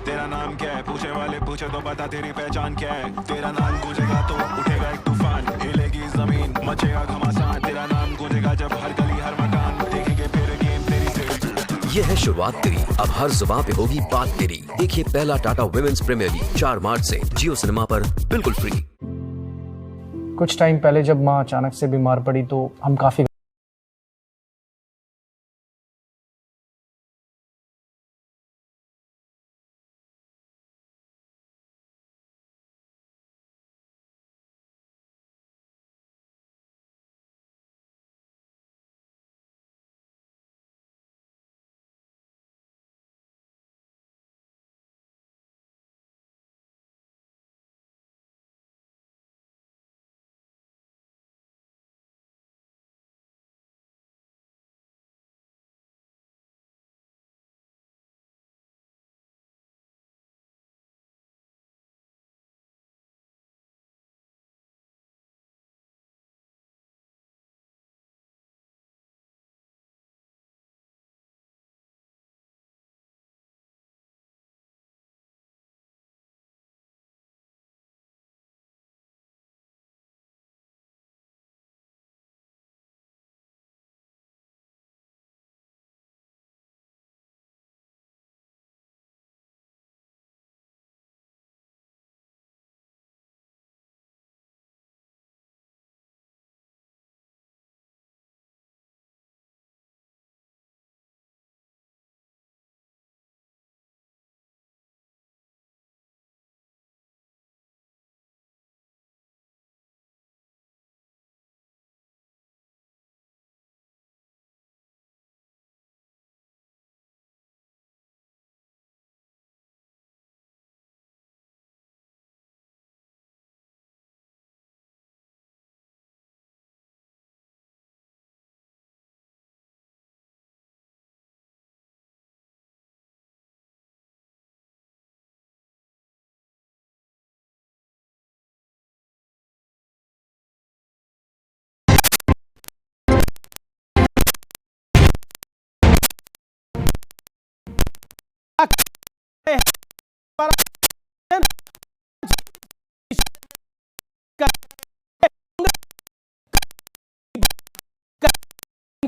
तेरा नाम क्या है, पूछे वाले पूछे तो बता तेरी पहचान क्या है, तेरा नाम गूंजेगा तो उठेगा एक तूफान, हिलेगी जमीन मचेगा घमासान, तेरा नाम गूंजेगा जब हर गली हर मकान, देखेंगे फिर गेम तेरी। ये है शुरुआत तेरी, अब हर जुबान पे होगी बात तेरी। देखिए पहला टाटा वुमेन्स प्रीमियर लीग 4 मार्च से जियो सिनेमा पर बिल्कुल फ्री। कुछ टाइम पहले जब माँ अचानक से बीमार पड़ी तो हम काफी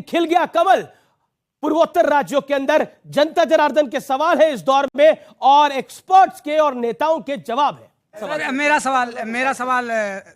खिल गया कमल पूर्वोत्तर राज्यों के अंदर। जनता जनार्दन के सवाल है इस दौर में और एक्सपर्ट्स के और नेताओं के जवाब है। मेरा सवाल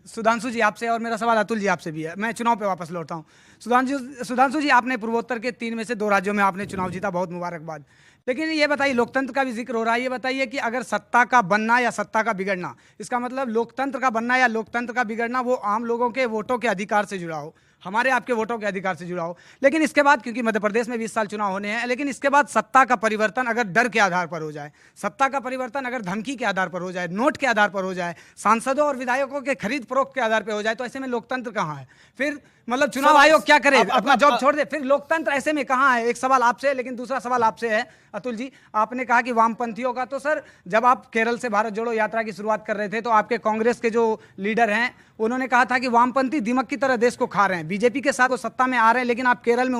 सुधांशु जी आपसे और मेरा सवाल अतुल जी आपसे भी है। मैं चुनाव पे वापस लौटता हूँ। सुधांशु जी, आपने पूर्वोत्तर के 3 में से 2 राज्यों में आपने चुनाव जीता, बहुत मुबारकबाद। लेकिन ये बताइए, लोकतंत्र का भी जिक्र हो रहा है, ये बताइए कि अगर सत्ता का बनना या सत्ता का बिगड़ना, इसका मतलब लोकतंत्र का बनना या लोकतंत्र का बिगड़ना वो आम लोगों के वोटों के अधिकार से जुड़ा हो, हमारे आपके वोटों के अधिकार से जुड़ा हो। लेकिन इसके बाद, क्योंकि मध्य प्रदेश में 20 साल चुनाव होने हैं, लेकिन इसके बाद सत्ता का परिवर्तन अगर डर के आधार पर हो जाए, सत्ता का परिवर्तन अगर धमकी के आधार पर हो जाए, नोट के आधार पर हो जाए, सांसदों और विधायकों के खरीद फरोख्त के आधार पर हो जाए, तो ऐसे में लोकतंत्र कहाँ है? फिर मतलब चुनाव आयोग क्या करे, अपना जॉब छोड़ दे? फिर लोकतंत्र ऐसे में कहाँ है? एक सवाल आपसे है, लेकिन दूसरा सवाल आपसे है अतुल जी, आपने कहा कि वामपंथियों का, तो सर जब आप केरल से भारत जोड़ो यात्रा की शुरुआत कर रहे थे तो आपके कांग्रेस के जो लीडर हैं उन्होंने कहा था कि वामपंथी दीमक की तरह देश को खा रहे हैं, बीजेपी के साथ वो सत्ता में आ रहे हैं, लेकिन आप केरल में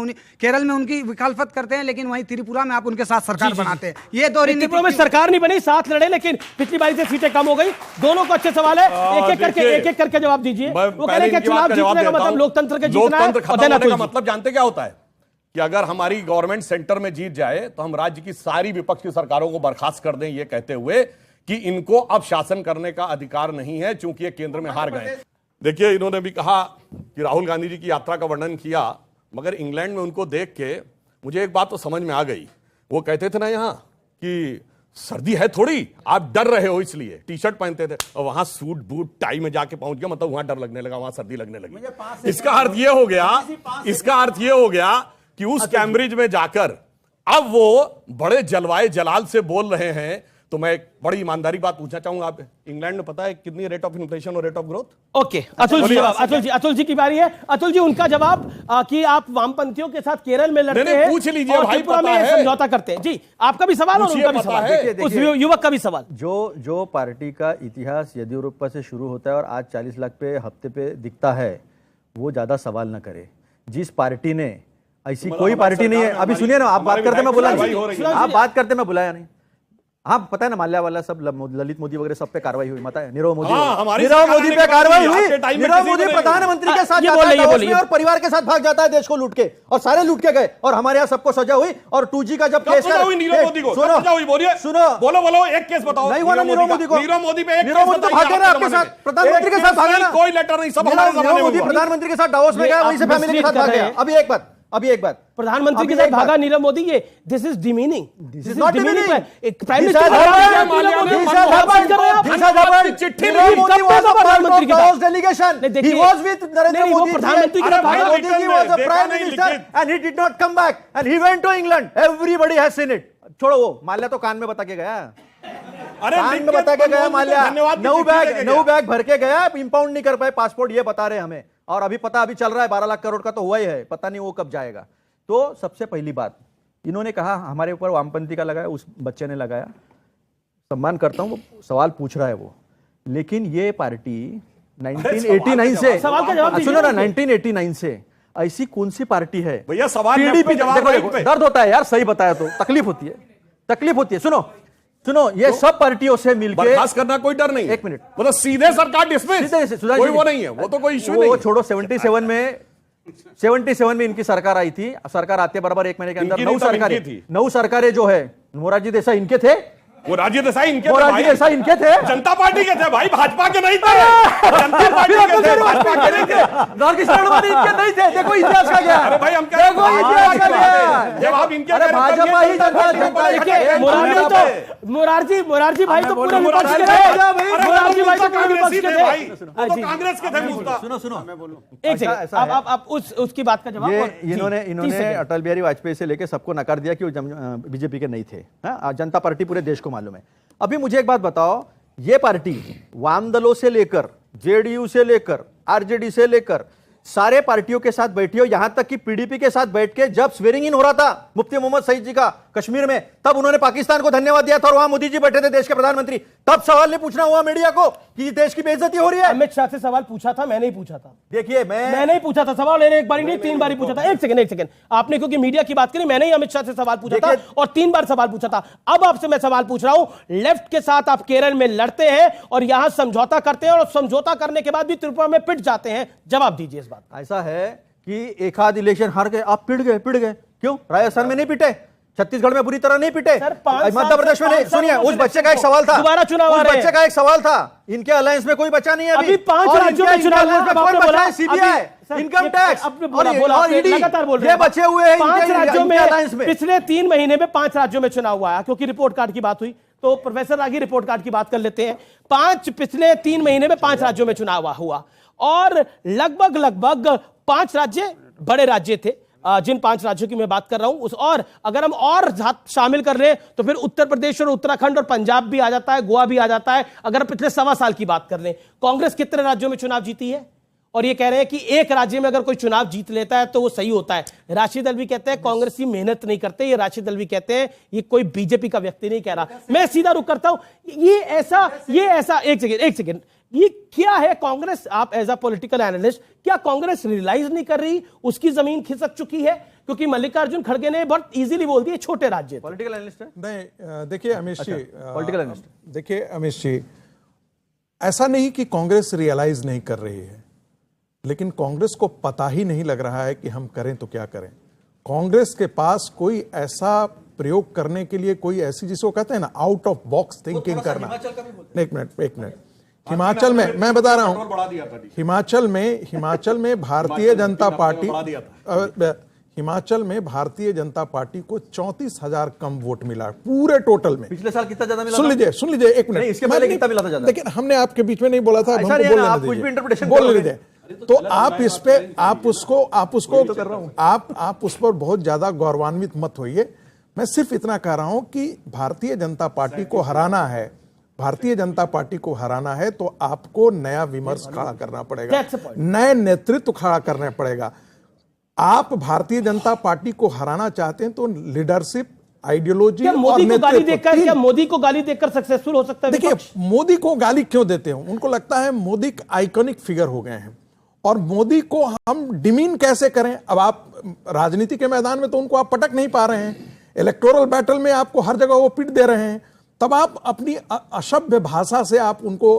उनकी विखालफत करते हैं, लेकिन वहीं त्रिपुरा में आप उनके साथ सरकार बनाते हैं। ये दो त्रिपुरा में सरकार नहीं बनी, साथ लड़े, लेकिन पिछली बारी से सीटें कम हो गई। दोनों को अच्छे सवाल है, एक एक करके जवाब दीजिए। वो कह रहे हैं कि चुनाव जीतने का मतलब लोकतंत्र के जीतना है, का मतलब जानते क्या होता है कि अगर हमारी गवर्नमेंट सेंटर में जीत जाए तो हम राज्य की सारी विपक्ष की सरकारों को बर्खास्त कर दें, ये कहते हुए कि इनको अब शासन करने का अधिकार नहीं है चूंकि ये केंद्र में हार गए। देखिए, इन्होंने भी कहा कि राहुल गांधी जी की यात्रा का वर्णन किया, मगर इंग्लैंड में उनको देख के मुझे एक बात तो समझ में आ गई। वो कहते थे ना यहाँ कि सर्दी है थोड़ी, आप डर रहे हो इसलिए टी शर्ट पहनते थे, और वहां सूट बूट टाई में जाके पहुंच गया, मतलब वहां डर लगने लगा, वहां सर्दी लगने लगी। इसका अर्थ ये हो गया कि उस कैम्ब्रिज में जाकर अब वो बड़े जलवाए जलाल से बोल रहे हैं। तो मैं एक बड़ी ईमानदारी बात पूछना चाहूंगा, आप इंग्लैंड में पता है कितनी रेट ऑफ इन्फ्लेशन और rate of growth? Okay, Atul ji जवाब, अतुल जी की बारी है। अतुल जी, उनका जवाब कि आप वामपंथियों के साथ केरल में लड़ते हैं, पूछ लीजिए और भाई, त्रिपुरा में समझौता करते हैं। जी, आपका भी सवाल और उनका भी सवाल, उस युवक का भी सवाल। जो पार्टी का इतिहास येदियुरप्पा से शुरू होता है और आज 40 लाख पे हफ्ते पे दिखता है, वो ज्यादा सवाल न करे। जिस पार्टी ने ऐसी कोई पार्टी नहीं है, अभी सुनिए ना, आप बात करते मैं बुलाया नहीं, आप बात करते मैं बुलाया नहीं। हाँ, पता है ना, माल्या वाला सब, ललित मोदी वगैरह सब पे कार्रवाई हुई, पता है, नीरव मोदी पे कार्रवाई हुई। नीरव मोदी प्रधानमंत्री के साथ जाता है और परिवार के साथ भाग जाता है देश को लूट के, और सारे लूट के गए, और हमारे यहाँ सबको सजा हुई। और 2G का जब केस सुनो, बोलो एक केस बताओ। नहीं हुआ ना नीरव मोदी को, नीरव मोदी पे नीरव मोदी तो भागे ना आपके साथ, प्रधानमंत्री के साथ भागा ना, कोई लेटर नहीं, सब हमारे जमाने में मोदी प्रधानमंत्री के साथ डावोस में गया, वहीं से फैमिली के साथ भाग गया। अभी एक बात प्रधानमंत्री के साथ भागा नीरव मोदी, ये this is demeaning, this is not demeaning. एक प्राइम मिनिस्टर चिट्ठी प्रधानमंत्री के साथ delegation, he was with Narendra Modi, प्रधानमंत्री के साथ भागा, Modi he was a prime minister and he did not come back and he went to England, everybody has seen it. छोड़ो वो, माल्या तो कान में बता के गया, कान में बता के गया माल्या, नौ बैग भर के गया, इंपाउंड नहीं कर पाए पासपोर्ट, ये बता रहे हमें। और अभी चल रहा है 12 लाख करोड़ का तो हुआ ही है, पता नहीं वो कब जाएगा। तो सबसे पहली बात इन्होंने कहा हमारे ऊपर वामपंथी का लगाया, उस बच्चे ने लगाया, सम्मान करता हूं, वो सवाल पूछ रहा है वो, लेकिन ये पार्टी 1989 से, सुनो ना, 1989 से ऐसी कौन सी पार्टी है भैया, सवाल दर्द होता है यार, सही बताया तो तकलीफ होती है। सुनो, ये सब पार्टियों से मिलकर बर्खास्त करना कोई डर नहीं, एक मिनट, मतलब सीधे सरकार डिसमिस, कोई वो नहीं है, वो तो कोई इश्यू नहीं। वो छोड़ो, 77 में इनकी सरकार आई थी, सरकार आते बराबर 1 महीने के अंदर 9 सरकारें जो है, मोरारजी देसाई इनके थे, मोरारजी देसाई इनके थे, जनता पार्टी के थे भाई, भाजपा के नहीं थे, जनता पार्टी के थे, भाजपा के नहीं थे, इनके नहीं थे। देखो इतिहास का क्या, अरे भाई हम क्या, देखो इतिहास का क्या, जब आप इनके, अरे भाजपा ही मोरारजी भाई तो पूरे विपक्ष के थे, मोरारजी भाई तो पूरे विपक्ष के थे, तो कांग्रेस के थे। सुनो, एक सेकंड, आप उसकी बात का जवाब। इन्होंने अटल बिहारी वाजपेयी से लेकर सबको नकार दिया कि वो बीजेपी के नहीं थे। जनता पार्टी पूरे देश को मालूम है। अभी मुझे एक बात बताओ, ये पार्टी वाम दलों से लेकर, जेडीयू से लेकर, आरजेडी से लेकर सारे पार्टियों के साथ बैठी हो, यहां तक कि पीडीपी के साथ बैठ के जब स्वेरिंग इन हो रहा था मुफ्ती मोहम्मद सईद जी का कश्मीर में, तब उन्होंने पाकिस्तान को धन्यवाद दिया था, और वहां मोदी जी बैठे थे देश के प्रधानमंत्री, तब सवाल नहीं पूछना हुआ मीडिया को कि देश की बेइज्जती हो रही है। अमित शाह से सवाल पूछा था, मैंने ही पूछा था। देखिए, मैं नहीं पूछा था सवाल, एक बार नहीं 3 बार पूछा था। एक सेकंड, आपने क्योंकि मीडिया की बात करी, मैंने ही अमित शाह से सवाल पूछा था और 3 बार सवाल पूछा था। अब आपसे मैं सवाल पूछ रहा हूं, लेफ्ट के साथ आप केरल में लड़ते हैं और यहां समझौता करते हैं, और समझौता करने के बाद भी त्रिपुरा में पिट जाते हैं, जवाब दीजिए इस बात। ऐसा है कि एक आध इलेक्शन हार गए, आप पिट गए, क्यों? राजस्थान में नहीं पिटे, छत्तीसगढ़ में बुरी तरह नहीं पिटे, मध्य प्रदेश में नहीं। सुनिए, उस बच्चे का एक सवाल था, दोबारा चुनाव आ रहे हैं, बच्चे का एक सवाल था, इनके अलायंस में कोई बचा नहीं है अभी 5 राज्यों में चुनाव हुआ है, सीबीआई, इनकम टैक्स और ईडी लगातार बोल रहे हैं, बचे हुए हैं 5 राज्यों में। पिछले 3 महीने में 5 राज्यों में चुनाव हुआ है, क्योंकि रिपोर्ट कार्ड की बात हुई तो प्रोफेसर रागी रिपोर्ट कार्ड की बात कर लेते हैं। पिछले 3 महीने में 5 राज्यों में चुनाव हुआ, और लगभग 5 राज्य बड़े राज्य थे, जिन 5 राज्यों की मैं बात कर रहा हूं और अगर हम और शामिल कर रहे हैं तो फिर उत्तर प्रदेश और उत्तराखंड और पंजाब भी आ जाता है, गोवा भी आ जाता है। अगर पिछले 1.25 साल की बात कर लें, कांग्रेस कितने राज्यों में चुनाव जीती है? और ये कह रहे हैं कि एक राज्य में अगर कोई चुनाव जीत लेता है तो वो सही होता है। राशिद अल्वी कहते हैं कांग्रेसी मेहनत नहीं करते, ये राशिद अल्वी कहते हैं ये कोई बीजेपी का व्यक्ति नहीं कह रहा। मैं सीधा रुख करता हूं, ये ऐसा एक सेकेंड, ये क्या है कांग्रेस? आप एज अ पॉलिटिकल एनालिस्ट, क्या कांग्रेस रियलाइज नहीं कर रही उसकी जमीन खिसक चुकी है? क्योंकि मल्लिकार्जुन खड़गे ने बहुत इजीली बोल दिया छोटे राज्य। पॉलिटिकल एनालिस्ट है? नहीं, देखिए अमित जी, पॉलिटिकल एनालिस्ट। देखिए अमित जी, ऐसा नहीं कि कांग्रेस रियलाइज नहीं कर रही है, लेकिन कांग्रेस को पता ही नहीं लग रहा है कि हम करें तो क्या करें। कांग्रेस के पास कोई ऐसा प्रयोग करने के लिए, कोई ऐसी, जिसको कहते हैं ना आउट ऑफ बॉक्स थिंकिंग करना। एक मिनट, हिमाचल में मैं बता रहा हूं, हिमाचल में भारतीय जनता पार्टी, हिमाचल में भारतीय जनता पार्टी को 34,000 कम वोट मिला पूरे टोटल में। पिछले साल कितना ज्यादा मिला? सुन लीजिए एक मिनट, इसके पहले कितना मिला था ज्यादा? लेकिन हमने आपके बीच में नहीं बोला था, आप कुछ भी इंटरप्रिटेशन बोल लीजिए। तो आप इस पे, आप उस पर बहुत ज्यादा गौरवान्वित मत होइए। मैं सिर्फ इतना कह रहा हूं कि भारतीय जनता पार्टी को हराना है, भारतीय जनता पार्टी को हराना है तो आपको नया विमर्श खड़ा करना पड़ेगा, नए नेतृत्व खड़ा करना पड़ेगा। आप भारतीय जनता पार्टी को हराना चाहते हैं तो लीडरशिप, आइडियोलॉजी और क्या मोदी को गाली देकर सक्सेसफुल हो सकता है? देखिए, मोदी को गाली क्यों देते हैं? उनको लगता है मोदी आइकॉनिक फिगर हो गए हैं और मोदी को हम डिमीन कैसे करें। अब आप राजनीति के मैदान में तो उनको आप पटक नहीं पा रहे हैं, इलेक्टोरल बैटल में आपको हर जगह वो पीट दे रहे हैं, तब आप अपनी असभ्य भाषा से आप उनको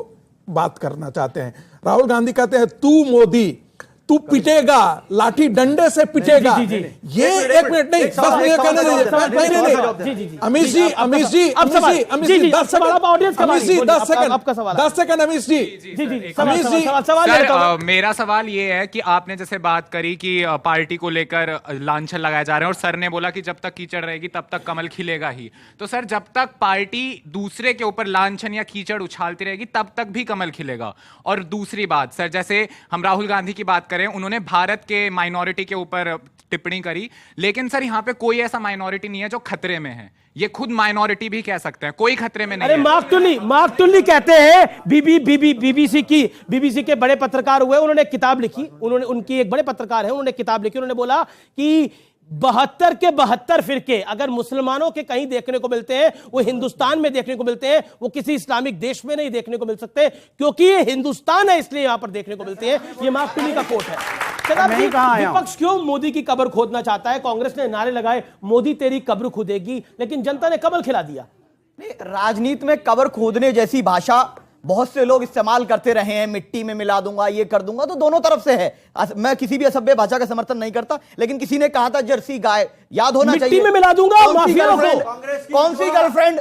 बात करना चाहते हैं। राहुल गांधी कहते हैं तू मोदी, तू पिटेगा, लाठी डंडे से पिटेगा। ये एक मिनट नहीं, बस मुझे कहने दीजिए। अमित जी 10 सेकंड अमित जी। मेरा सवाल ये है कि आपने जैसे बात करी कि पार्टी को लेकर लांछन लगाए जा रहे हैं और सर ने बोला कि जब तक कीचड़ रहेगी तब तक कमल खिलेगा ही। तो सर, जब तक पार्टी दूसरे के ऊपर लांछन या कीचड़ उछालती रहेगी तब तक भी कमल खिलेगा। और दूसरी बात सर, जैसे हम राहुल गांधी की बात करें, उन्होंने भारत के माइनॉरिटी के ऊपर टिप्पणी करी, लेकिन सर यहाँ पे कोई ऐसा माइनॉरिटी नहीं है जो खतरे में है। ये खुद माइनॉरिटी भी कह सकते हैं, कोई खतरे में नहीं है। मार्क टुल्ली कहते हैं, बीबीसी के बड़े पत्रकार हुए, उन्होंने किताब लिखी, उनकी एक बड़े पत्रकार है, उन्होंने किताब लिखी, उन्होंने बोला कि 72 के 72 फिरके अगर मुसलमानों के कहीं देखने को मिलते हैं वो हिंदुस्तान में देखने को मिलते हैं, वो किसी इस्लामिक देश में नहीं देखने को मिल सकते, क्योंकि ये हिंदुस्तान है इसलिए यहां पर देखने को मिलते हैं। ये मार्क टुल्ली का कोट है। विपक्ष क्यों मोदी की कब्र खोदना चाहता है? कांग्रेस ने नारे लगाए मोदी तेरी कब्र खोदेगी, लेकिन जनता ने कमल खिला दिया। राजनीति में कब्र खोदने जैसी भाषा बहुत से लोग इस्तेमाल करते रहे हैं, मिट्टी में मिला दूंगा, ये कर दूंगा, तो दोनों तरफ से है। मैं किसी भी असभ्य भाषा का समर्थन नहीं करता, लेकिन किसी ने कहा था जर्सी गाय, याद होना चाहिए। मिट्टी में मिला दूंगा, कौन सी गर्लफ्रेंड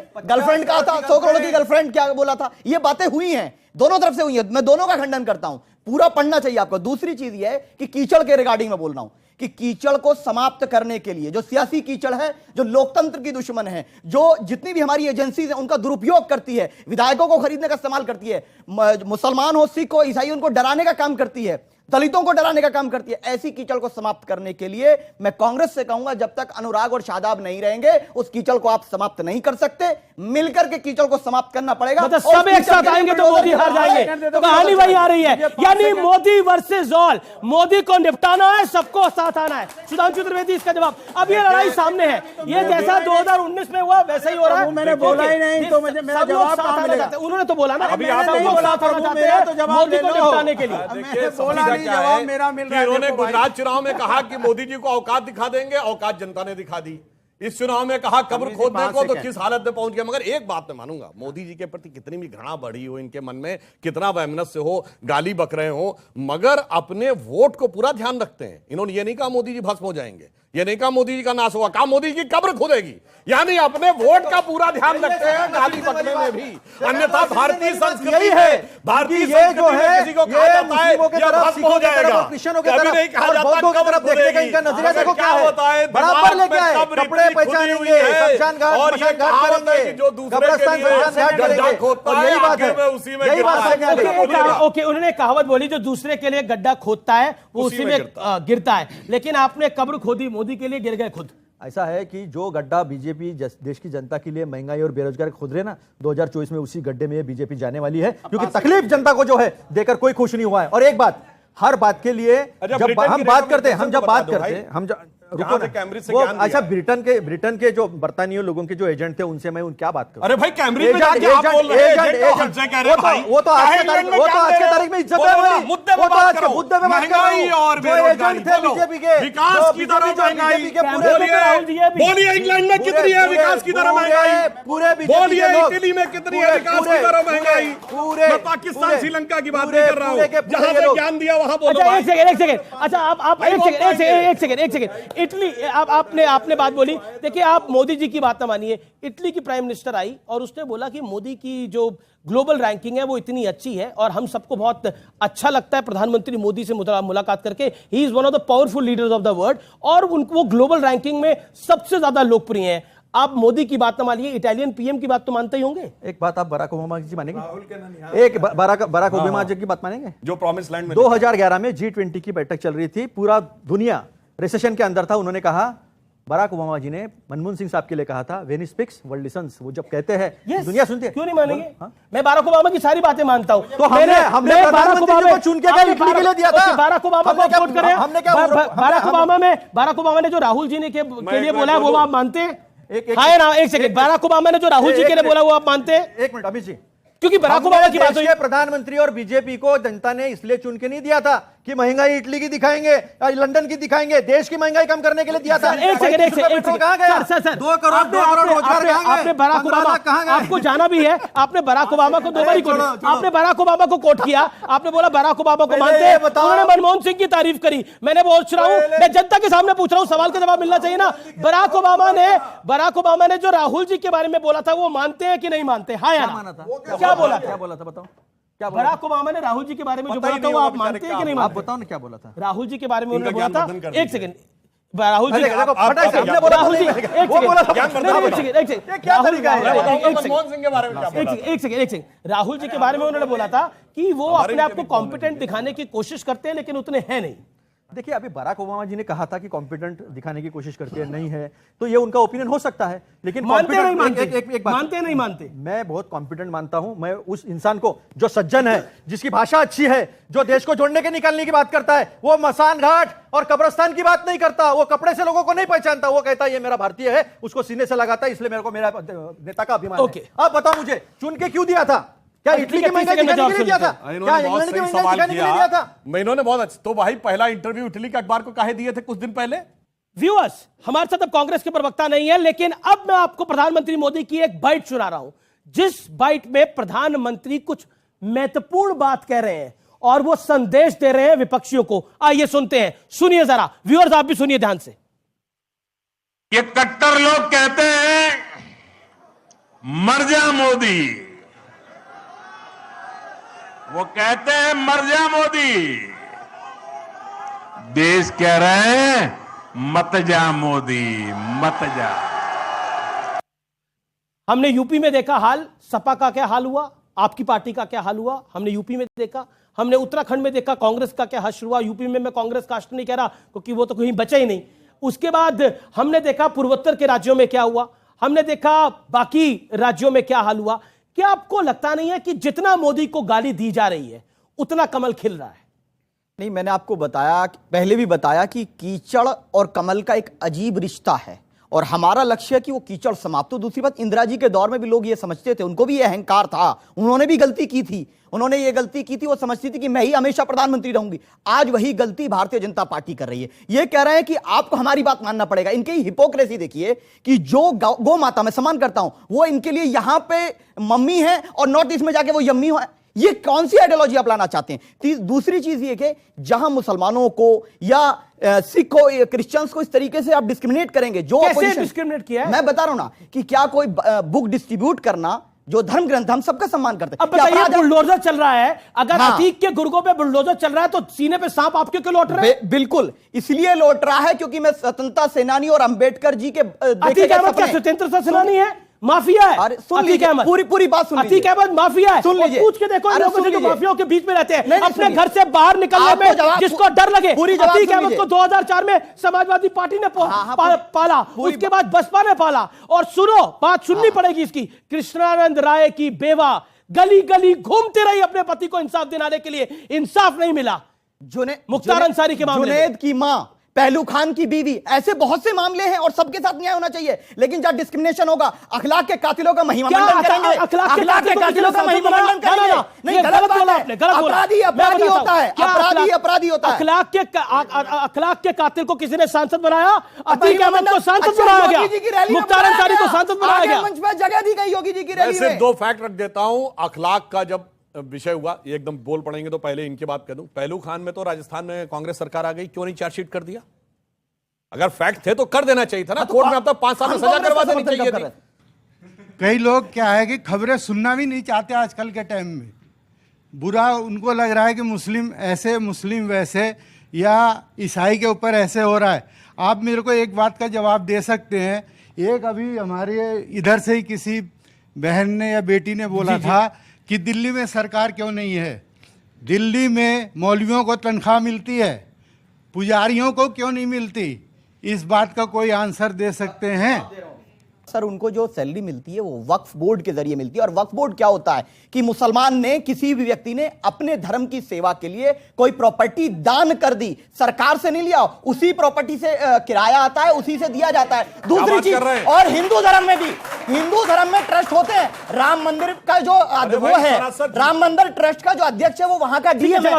कहा था? 100 करोड़ की गर्लफ्रेंड क्या बोला था? ये बातें हुई हैं, दोनों तरफ से हुई है, मैं दोनों का खंडन करता हूं, पूरा पढ़ना चाहिए आपको। दूसरी चीज ये है कि कीचड़ के रिगार्डिंग में बोल रहा हूं कि कीचड़ को समाप्त करने के लिए, जो सियासी कीचड़ है, जो लोकतंत्र की दुश्मन है, जो जितनी भी हमारी एजेंसीज हैं उनका दुरुपयोग करती है, विधायकों को खरीदने का इस्तेमाल करती है, मुसलमान हो, सिख हो, ईसाई, उनको डराने का काम करती है, दलितों को डराने का काम करती है, ऐसी कीचड़ को समाप्त करने के लिए मैं कांग्रेस से कहूंगा जब तक अनुराग और शादाब नहीं रहेंगे उस कीचड़ को आप समाप्त नहीं कर सकते। मिलकर के कीचड़ को समाप्त करना पड़ेगा। मतलब सब एक साथ आएंगे तो मोदी हार जाएंगे, तो कहानी वही आ रही है। यानी मोदी वर्सेस ऑल, मोदी को निपटाना है, सबको साथ आना है। सुधांशु त्रिवेदी इसका जवाब। अब ये लड़ाई सामने है, ये जैसा 2019 में हुआ वैसा ही हो रहा है। मैंने बोला ही नहीं तो मुझे मेरा जवाब कहां मिलेगा? उन्होंने तो बोला ना, अभी आप लोग साथ आना चाहते हैं मोदी को निपटाने के लिए। जवाब मेरा मिल रहा है। इन्होंने गुजरात चुनाव में कहा कि मोदी जी को औकात दिखा देंगे, औकात जनता ने दिखा दी। इस चुनाव में कहा कब्र खोदने को, तो किस हालत में पहुंच गया। मगर एक बात मैं मानूंगा, मोदी जी के प्रति कितनी भी घृणा बढ़ी हो, इनके मन में कितना वैमनस्य हो, गाली बक रहे हो, मगर अपने वोट को पूरा ध्यान रखते हैं। इन्होंने ये नहीं कहा मोदी जी भस्म हो जाएंगे, ये नहीं कहा मोदी जी का नाश होगा, कहा मोदी जी की कब्र खुदेगी। यानी अपने वोट का पूरा ध्यान रखते हैं गाली बकने में भी। अन्यथा भारतीय संस्कृति है, भारतीय जो है किसी को कहा जाता है या भस्म हो जाएगा, कभी नहीं कहा जाता कब्र खुदेगी। क्या होता है, बराबर लेके आए, कपड़े पहचानेंगे, शमशान घाट, और ये कहावत है कि जो दूसरे के लिए गड्ढा खोदता है आखिर में उसी में गिरता है। ओके, उन्होंने कहावत बोली जो दूसरे के लिए गड्ढा खोदता है वो उसी में गिरता है, लेकिन आपने कब्र खोदी, मोदी के लिए गिर गए खुद। ऐसा है कि जो गड्ढा बीजेपी देश की जनता के लिए महंगाई और बेरोजगारी खुद रहे ना, 2024 में उसी गड्ढे में बीजेपी जाने वाली है, क्योंकि तकलीफ जनता को जो है देकर कोई खुश नहीं हुआ है। और एक बात, हर बात के लिए अच्छा, जब ब्रिटेन हम की बात करते हैं, रेकमेंडेशन हम जब तो बात बता दो करते भाई। हैं, हम रुको जहां ना, से कैम्ब्रिज से वो ज्ञान अच्छा दिया। ब्रिटेन के जो बर्तानियों लोगों के जो एजेंट थे उनसे मैं क्या बात करूं? अरे भाई कैम्ब्रिज में जाके आप बोल रहे हैं, एजेंट तो हमसे कह रहे हैं भाई। वो तो आज के तारीख में इज्जत है हमारी। मुद्दे पे वो तो बात आज के करो। मुद्दे पे बात कर रहा हूं। महंगाई और जो बेरोजगारी एजेंट थे बोलो। बीजेपी के, विकास की दर महंगाई बोलिए, इंग्लैंड में कितनी है विकास की दर महंगाई? बोलिए, इटली में कितनी है विकास की दर महंगाई? मैं पाकिस्तान श्रीलंका की बात नहीं कर रहा हूँ, जहां से ज्ञान दिया वहां बोलो। अच्छा एक सेकंड अच्छा आप एक सेकंड इटली आपने बात बोली। देखिए, आप मोदी जी की बात ना मानिए। इटली की प्राइम मिनिस्टर आई और उसने बोला कि मोदी की जो ग्लोबल रैंकिंग है वो इतनी अच्छी है और हम सबको बहुत अच्छा लगता है प्रधानमंत्री मोदी से मुलाकात करके। He is one of the powerful leaders of the world और उनको वो ग्लोबल रैंकिंग में सबसे ज्यादा लोकप्रिय हैं। आप मोदी की बात ना मानिए, इटालियन पीएम की बात तो मानते ही होंगे। एक बात आप बराक ओबामा जी मानेंगे? एक बराक ओबामा जी की बात मानेंगे? जो प्रॉमिस लैंड में 2011 में G20 की बैठक चल रही थी, पूरा दुनिया रिसेशन के अंदर था। उन्होंने कहा, बराक ओबामा जी ने मनमोहन सिंह साहब के लिए कहा था, when he speaks world lessons. वो जब कहते हैं दुनिया सुनती है। क्यों नहीं मानेंगे? मैं बराक ओबामा की सारी बातें मानता हूं। तो हमने प्रधानमंत्री को चुन के इटली के लिए दिया था। बराक ओबामा को वोट करें। बराक ओबामा ने जो राहुल जी ने के लिए बोला है वो आप मानते हैं? हाय ना, एक सेकंड। बराक ओबामा ने जो राहुल जी के लिए बोला वो आप मानते हैं? एक मिनट अमित जी, क्योंकि बराक ओबामा की बात हुई। प्रधानमंत्री और बीजेपी को जनता ने इसलिए चुन के नहीं दिया था कि महंगाई इटली की दिखाएंगे, लंदन की दिखाएंगे, देश की महंगाई कम करने के लिए दिया था। एक सेकंड कहां गया? सर 2 करोड़ रोजगार आपने बराक ओबामा, आपको जाना भी है, आपने बराक ओबामा को 2 बार कोट, आपने बराक ओबामा को कोट किया। आपने बोला बराक ओबामा को मानते हैं, उन्होंने मनमोहन सिंह की तारीफ करी। मैंने पूछ रहा हूं, मैं जनता के सामने पूछ रहा हूं, सवाल का जवाब मिलना चाहिए ना। बराक ओबामा ने जो राहुल जी के बारे में बोला था वो मानते हैं कि नहीं मानते? हाँ या ना? क्या बोला था बताओ? बराक ओबामा ने राहुल जी के बारे में जो बोला था वो आप मानते हैं कि नहीं मानते? आप बताओ ना क्या बोला था राहुल जी के बारे में उन्होंने बोला था। एक सेकंड, राहुल जी राहुल जी के बारे में उन्होंने बोला था कि वो अपने आप को कॉम्पिटेंट दिखाने की कोशिश करते हैं लेकिन उतने हैं नहीं। देखिए, अभी बराक ओबामा जी ने कहा था कि कॉम्पिटेंट दिखाने की कोशिश करते हैं, नहीं है, तो ये उनका ओपिनियन हो सकता है, लेकिन मानते नहीं मानते मानते। मैं बहुत कॉम्पिटेंट मानता हूं। मैं उस इंसान को जो सज्जन है, जिसकी भाषा अच्छी है, जो देश को जोड़ने के निकालने की बात करता है, वो मसान घाट और कब्रिस्तान की बात नहीं करता, वो कपड़े से लोगों को नहीं पहचानता, वो कहता है ये मेरा भारतीय है, उसको सीने से लगाता है, इसलिए मेरे को मेरा नेता का अभिमान है। आप बताओ मुझे, चुन के क्यों दिया था? क्या इटली की महंगाई दिखाने के लिए दिया था? क्या इंग्लैंड की महंगाई दिखाने के लिए दिया था? इन्होंने बहुत अच्छा, तो भाई पहला इंटरव्यू इटली के अखबार को काहे दिए थे कुछ दिन पहले? व्यूअर्स, हमारे साथ अब कांग्रेस के प्रवक्ता नहीं है, लेकिन अब मैं आपको प्रधानमंत्री मोदी की एक बाइट सुना रहा हूं, जिस बाइट में प्रधानमंत्री कुछ महत्वपूर्ण बात कह रहे हैं और वो संदेश दे रहे हैं विपक्षियों को। आइए सुनते हैं, सुनिए जरा। व्यूअर्स, आप भी सुनिए ध्यान से। ये कट्टर लोग कहते हैं मर जा मोदी, वो कहते हैं मर जा मोदी। देश कह रहे हैं मत जा मोदी, मत जा। हमने यूपी में देखा हाल, सपा का क्या हाल हुआ, आपकी पार्टी का क्या हाल हुआ, हमने यूपी में देखा। हमने उत्तराखंड में देखा कांग्रेस का क्या हश्र हुआ। यूपी में मैं कांग्रेस का हश्र नहीं कह रहा क्योंकि वो तो कहीं बचा ही नहीं। उसके बाद हमने देखा पूर्वोत्तर के राज्यों में क्या हुआ, हमने देखा बाकी राज्यों में क्या हाल हुआ। क्या आपको लगता नहीं है कि जितना मोदी को गाली दी जा रही है उतना कमल खिल रहा है? नहीं, मैंने आपको बताया, पहले भी बताया कि कीचड़ और कमल का एक अजीब रिश्ता है और हमारा लक्ष्य है कि वो कीचड़ समाप्त हो। दूसरी बात, इंदिरा जी के दौर में भी लोग ये समझते थे, उनको भी ये अहंकार था, उन्होंने भी गलती की थी, उन्होंने ये गलती की थी, वो समझती थी कि मैं ही हमेशा प्रधानमंत्री रहूंगी। आज वही गलती भारतीय जनता पार्टी कर रही है। ये कह रहे हैं कि आपको हमारी बात मानना पड़ेगा। इनकी हिपोक्रेसी देखिए कि जो गौ माता मैं सम्मान करता हूं, वो इनके लिए यहां पे मम्मी है और नॉर्थ ईस्ट में जाके वो यम्मी है। ये कौन सी आइडियोलॉजी आप लाना चाहते हैं? दूसरी चीज ये कि जहां मुसलमानों को या सिखों क्रिश्चियंस को इस तरीके से आप डिस्क्रिमिनेट करेंगे, जो कैसे डिस्क्रिमिनेट किया है? मैं बता रहा हूं ना कि क्या कोई बुक डिस्ट्रीब्यूट करना, जो धर्म ग्रंथ, हम सबका सम्मान करते हैं। अब बताइए, बुलडोजर चल रहा है, अगर अतीक के गुर्गों पे बुलडोजर चल रहा है तो सीने पे सांप आपके क्यों लौट रहा है? बिल्कुल इसलिए लौट रहा है क्योंकि मैं स्वतंत्रता सेनानी और अंबेडकर जी के अतीक अहमद क्या स्वतंत्रता सेनानी है? माफिया है। अरे सुन लीजिए, पूरी बात सुन लीजिए। अतीक अहमद माफिया है। सुन लीजिए, पूछ के देखो इन लोगों से जो माफियाओं के बीच में रहते हैं, अपने घर से बाहर निकलने में जिसको डर लगे। अतीक अहमद को 2004 में समाजवादी पार्टी ने पाला, उसके बाद बसपा ने पाला। और सुनो, बात सुननी पड़ेगी इसकी, कृष्णानंद राय की बेवा गली गली घूमती रही अपने पति को इंसाफ दिलाने के लिए, इंसाफ नहीं मिला। मुख्तार अंसारी के मामले में, जुनैद की मां, पहलू खान की बीवी, ऐसे बहुत से मामले हैं और सबके साथ न्याय होना चाहिए। लेकिन जब डिस्क्रिमिनेशन होगा, अखलाक के कातिलों का महिमामंडन करेंगे, अखलाक के कातिलों का महिमामंडन करेंगे, नहीं, गलत बोला आपने, अपराधी अपराधी होता है, अपराधी अपराधी होता है। अखलाक के कातिल को किसी ने सांसद बनाया? अतीक अहमद को सांसद बनाया गया, मुख्तार अंसारी को सांसद बनाया गया, मंच पर जगह दी गई योगी जी की रैली में। सिर्फ दो फैक्ट रख देता हूं। अखलाक का जब विषय हुआ, एकदम बोल पड़ेंगे तो पहले इनकी बात कर दूं। पहलू खान में तो राजस्थान में कांग्रेस सरकार आ गई, क्यों नहीं चार्जशीट कर दिया? अगर फैक्ट थे तो कर देना चाहिए था ना, कोर्ट में अब तक 5 साल में सजा करवा देनी चाहिए थी। कई लोग क्या है कि खबरें सुनना भी नहीं चाहते आजकल के टाइम में। बुरा उनको लग रहा है कि मुस्लिम ऐसे, मुस्लिम वैसे, या ईसाई के ऊपर ऐसे हो रहा है। आप मेरे को एक बात का जवाब दे सकते हैं? एक अभी हमारे इधर से ही किसी बहन ने या बेटी ने बोला था कि दिल्ली में सरकार क्यों नहीं है, दिल्ली में मौलवियों को तनख्वाह मिलती है, पुजारियों को क्यों नहीं मिलती? इस बात का कोई आंसर दे सकते हैं? सर, उनको जो सैलरी मिलती है वो वक्फ बोर्ड के जरिए मिलती है। और वक्फ बोर्ड क्या होता है कि मुसलमान ने, किसी भी व्यक्ति ने अपने धर्म की सेवा के लिए कोई प्रॉपर्टी दान कर दी, सरकार से नहीं लिया, उसी प्रॉपर्टी से किराया आता है, उसी से दिया जाता है। दूसरी चीज, और हिंदू धर्म में भी, हिंदू धर्म में ट्रस्ट होते हैं। राम मंदिर का जो वो है, राम मंदिर ट्रस्ट का जो अध्यक्ष है वो वहां का डीएम है।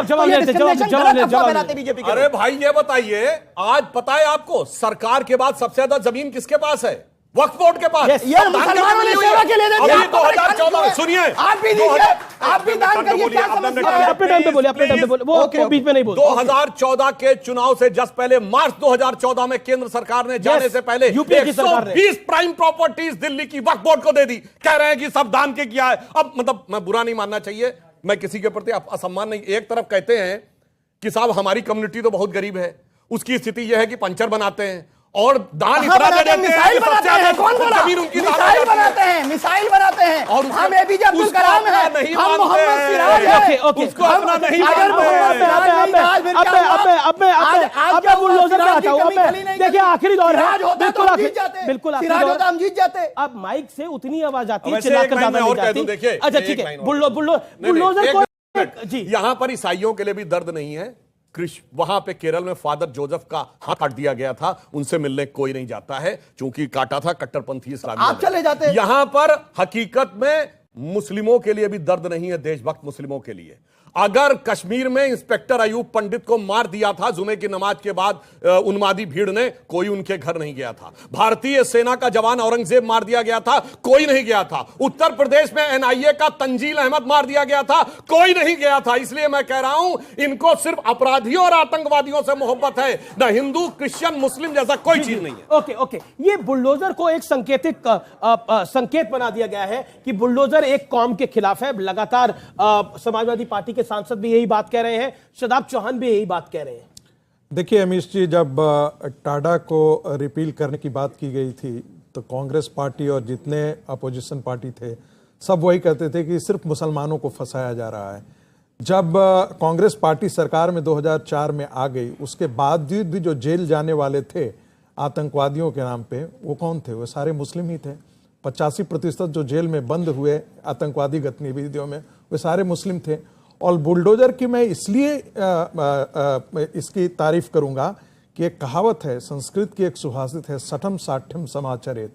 बीजेपी। अरे भाई ये बताइए, आज पता है आपको सरकार के बाद सबसे ज्यादा जमीन किसके पास है? वक्फ बोर्ड के पास। ये मुसलमानों ने सेवा के लिए दे दिया। 2014 सुनिए, आप भी दीजिए, आप भी दान करिए। क्या समस्या है? अपने टाइम पे बोले, अपने टाइम पे बोले, वो बीच में नहीं बोले। 2014 के चुनाव से जस्ट पहले मार्च 2014 में केंद्र सरकार ने जाने से पहले 120 प्राइम प्रॉपर्टीज दिल्ली की वक्फ बोर्ड को दे दी। कह रहे हैं कि सब दान के किया है। अब मतलब मैं बुरा नहीं मानना चाहिए, मैं किसी के प्रति असम्मान नहीं। एक तरफ कहते हैं कि साहब हमारी कम्युनिटी तो बहुत गरीब है, उसकी स्थिति यह है कि पंचर बनाते हैं और दान इतना दे देते हैं, मिसाइल बनाते हैं। कौन बोला? मिसाइल बनाते हैं, मिसाइल बनाते हैं। और हम एपीजे अब्दुल कलाम हैं, हम मोहम्मद सिराज हैं, उसको अपना नहीं अब बुलडोजर पे आता हूं। देखिए आखिरी दौर है, बिल्कुल बिल्कुल हम जीत जाते। अब माइक से उतनी आवाज आती है, चिल्लाकर ज्यादा नहीं जाती। अच्छा ठीक है, बुलडोजर को जी। यहां पर ईसाइयों के लिए भी दर्द नहीं है। वहां पे केरल में फादर जोसेफ का हाथ काट दिया गया था, उनसे मिलने कोई नहीं जाता है, क्योंकि काटा था कट्टरपंथी इस्लामी। आप चले जाते हैं। यहां पर हकीकत में मुस्लिमों के लिए भी दर्द नहीं है, देशभक्त मुस्लिमों के लिए। अगर कश्मीर में इंस्पेक्टर अयूब पंडित को मार दिया था जुमे की नमाज के बाद उन्मादी भीड़ ने, कोई उनके घर नहीं गया था। भारतीय सेना का जवान औरंगजेब मार दिया गया था, कोई नहीं गया था। उत्तर प्रदेश में एनआईए का तंजील अहमद मार दिया गया था, कोई नहीं गया था। इसलिए मैं कह रहा हूं, इनको सिर्फ अपराधियों और आतंकवादियों से मोहब्बत है, न हिंदू, क्रिश्चियन, मुस्लिम जैसा कोई चीज नहीं है। ओके ओके, ये बुलडोजर को एक संकेत बना दिया गया है कि बुलडोजर एक कौम के खिलाफ है। लगातार समाजवादी पार्टी सांसद भी यही बात कह रहे हैं, शदाब चौहान भी यही बात कह रहे हैं। देखिए अमीश जी, जब टाडा को रिपील करने की बात की गई थी तो कांग्रेस पार्टी और जितने अपोजिशन पार्टी थे सब वही कहते थे कि सिर्फ मुसलमानों को फंसाया जा रहा है। जब कांग्रेस पार्टी सरकार में 2004 में आ गई, उसके बावजूद भी जो जेल जाने वाले थे आतंकवादियों के नाम पे, वो कौन थे? वो सारे मुस्लिम ही थे। 85% जो जेल में बंद हुए आतंकवादी गतिविधियों में, वे सारे मुस्लिम थे। और बुलडोजर की मैं इसलिए इसकी तारीफ करूंगा कि एक कहावत है, संस्कृत की एक सुभाषित है, सठम साठ्यम समाचरेत।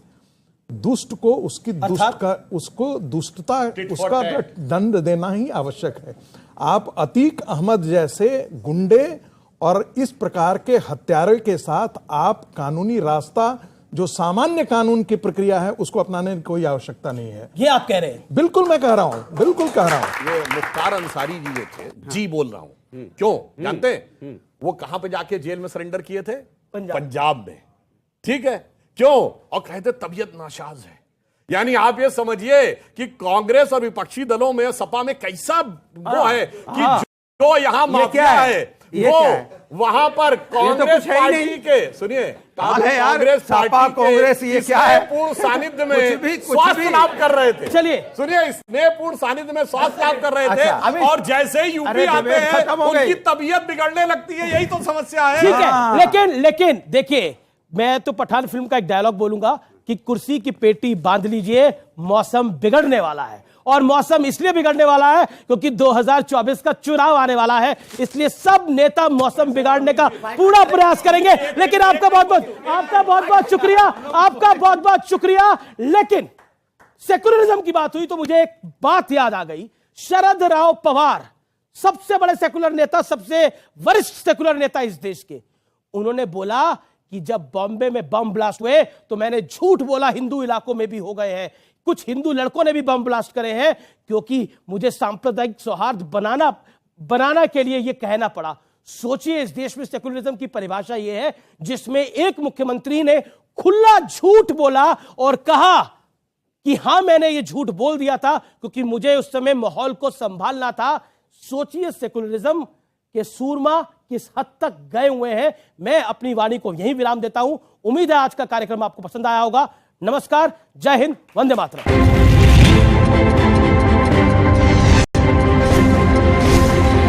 दुष्ट को उसकी दुष्टता उसका दंड देना ही आवश्यक है। आप अतीक अहमद जैसे गुंडे और इस प्रकार के हत्यारे के साथ आप कानूनी रास्ता, जो सामान्य कानून की प्रक्रिया है, उसको अपनाने की कोई आवश्यकता नहीं है। ये आप कह रहे हैं? बिल्कुल मैं कह रहा हूं, बिल्कुल कह रहा हूं। ये मुख्तार अंसारी जी जो थे, जी बोल रहा हूं, क्यों जानते हैं? वो कहां पे जाके जेल में सरेंडर किए थे? पंजाब में। ठीक है, क्यों? और कहते तबीयत नासाज है। यानी आप ये समझिए कि कांग्रेस और विपक्षी दलों में, सपा में कैसा वो है कि जो यहां माफिया है वो वहां पर कांग्रेस पार्टी के, सुनिए, कांग्रेस कांग्रेस ये क्या है, पूर्ण सानिध्य में स्वास्थ्य लाभ कर रहे थे। चलिए सुनिए, स्नेहपूर्ण सानिध्य में स्वास्थ्य लाभ कर रहे थे, और जैसे ही यूपी आते हैं उनकी तबीयत बिगड़ने लगती है। यही तो समस्या है। ठीक है, लेकिन देखिए, मैं तो पठान फिल्म का एक डायलॉग बोलूंगा, कि कुर्सी की पेटी बांध लीजिए, मौसम बिगड़ने वाला है। और मौसम इसलिए बिगड़ने वाला है क्योंकि 2024 का चुनाव आने वाला है, इसलिए सब नेता मौसम बिगाड़ने का पूरा प्रयास करेंगे। लेकिन आपका बहुत बहुत शुक्रिया, आपका बहुत बहुत शुक्रिया। लेकिन सेकुलरिज्म की बात हुई तो मुझे एक बात याद आ गई। शरद राव पवार, सबसे बड़े सेकुलर नेता, सबसे वरिष्ठ सेकुलर नेता इस देश के, उन्होंने बोला कि जब बॉम्बे में बम ब्लास्ट हुए तो मैंने झूठ बोला, हिंदू इलाकों में भी हो गए हैं, कुछ हिंदू लड़कों ने भी बम ब्लास्ट करे हैं, क्योंकि मुझे सांप्रदायिक सौहार्द बनाना के लिए यह कहना पड़ा। सोचिए, इस देश में सेकुलरिज्म की परिभाषा यह है जिसमें एक मुख्यमंत्री ने खुला झूठ बोला और कहा कि हां मैंने ये झूठ बोल दिया था क्योंकि मुझे उस समय माहौल को संभालना था। सोचिए सेकुलरिज्म के सूरमा किस हद तक गए हुए हैं। मैं अपनी वाणी को यहीं विराम देता हूं। उम्मीद है आज का कार्यक्रम आपको पसंद आया होगा। नमस्कार, जय हिंद, वंदे मातरम।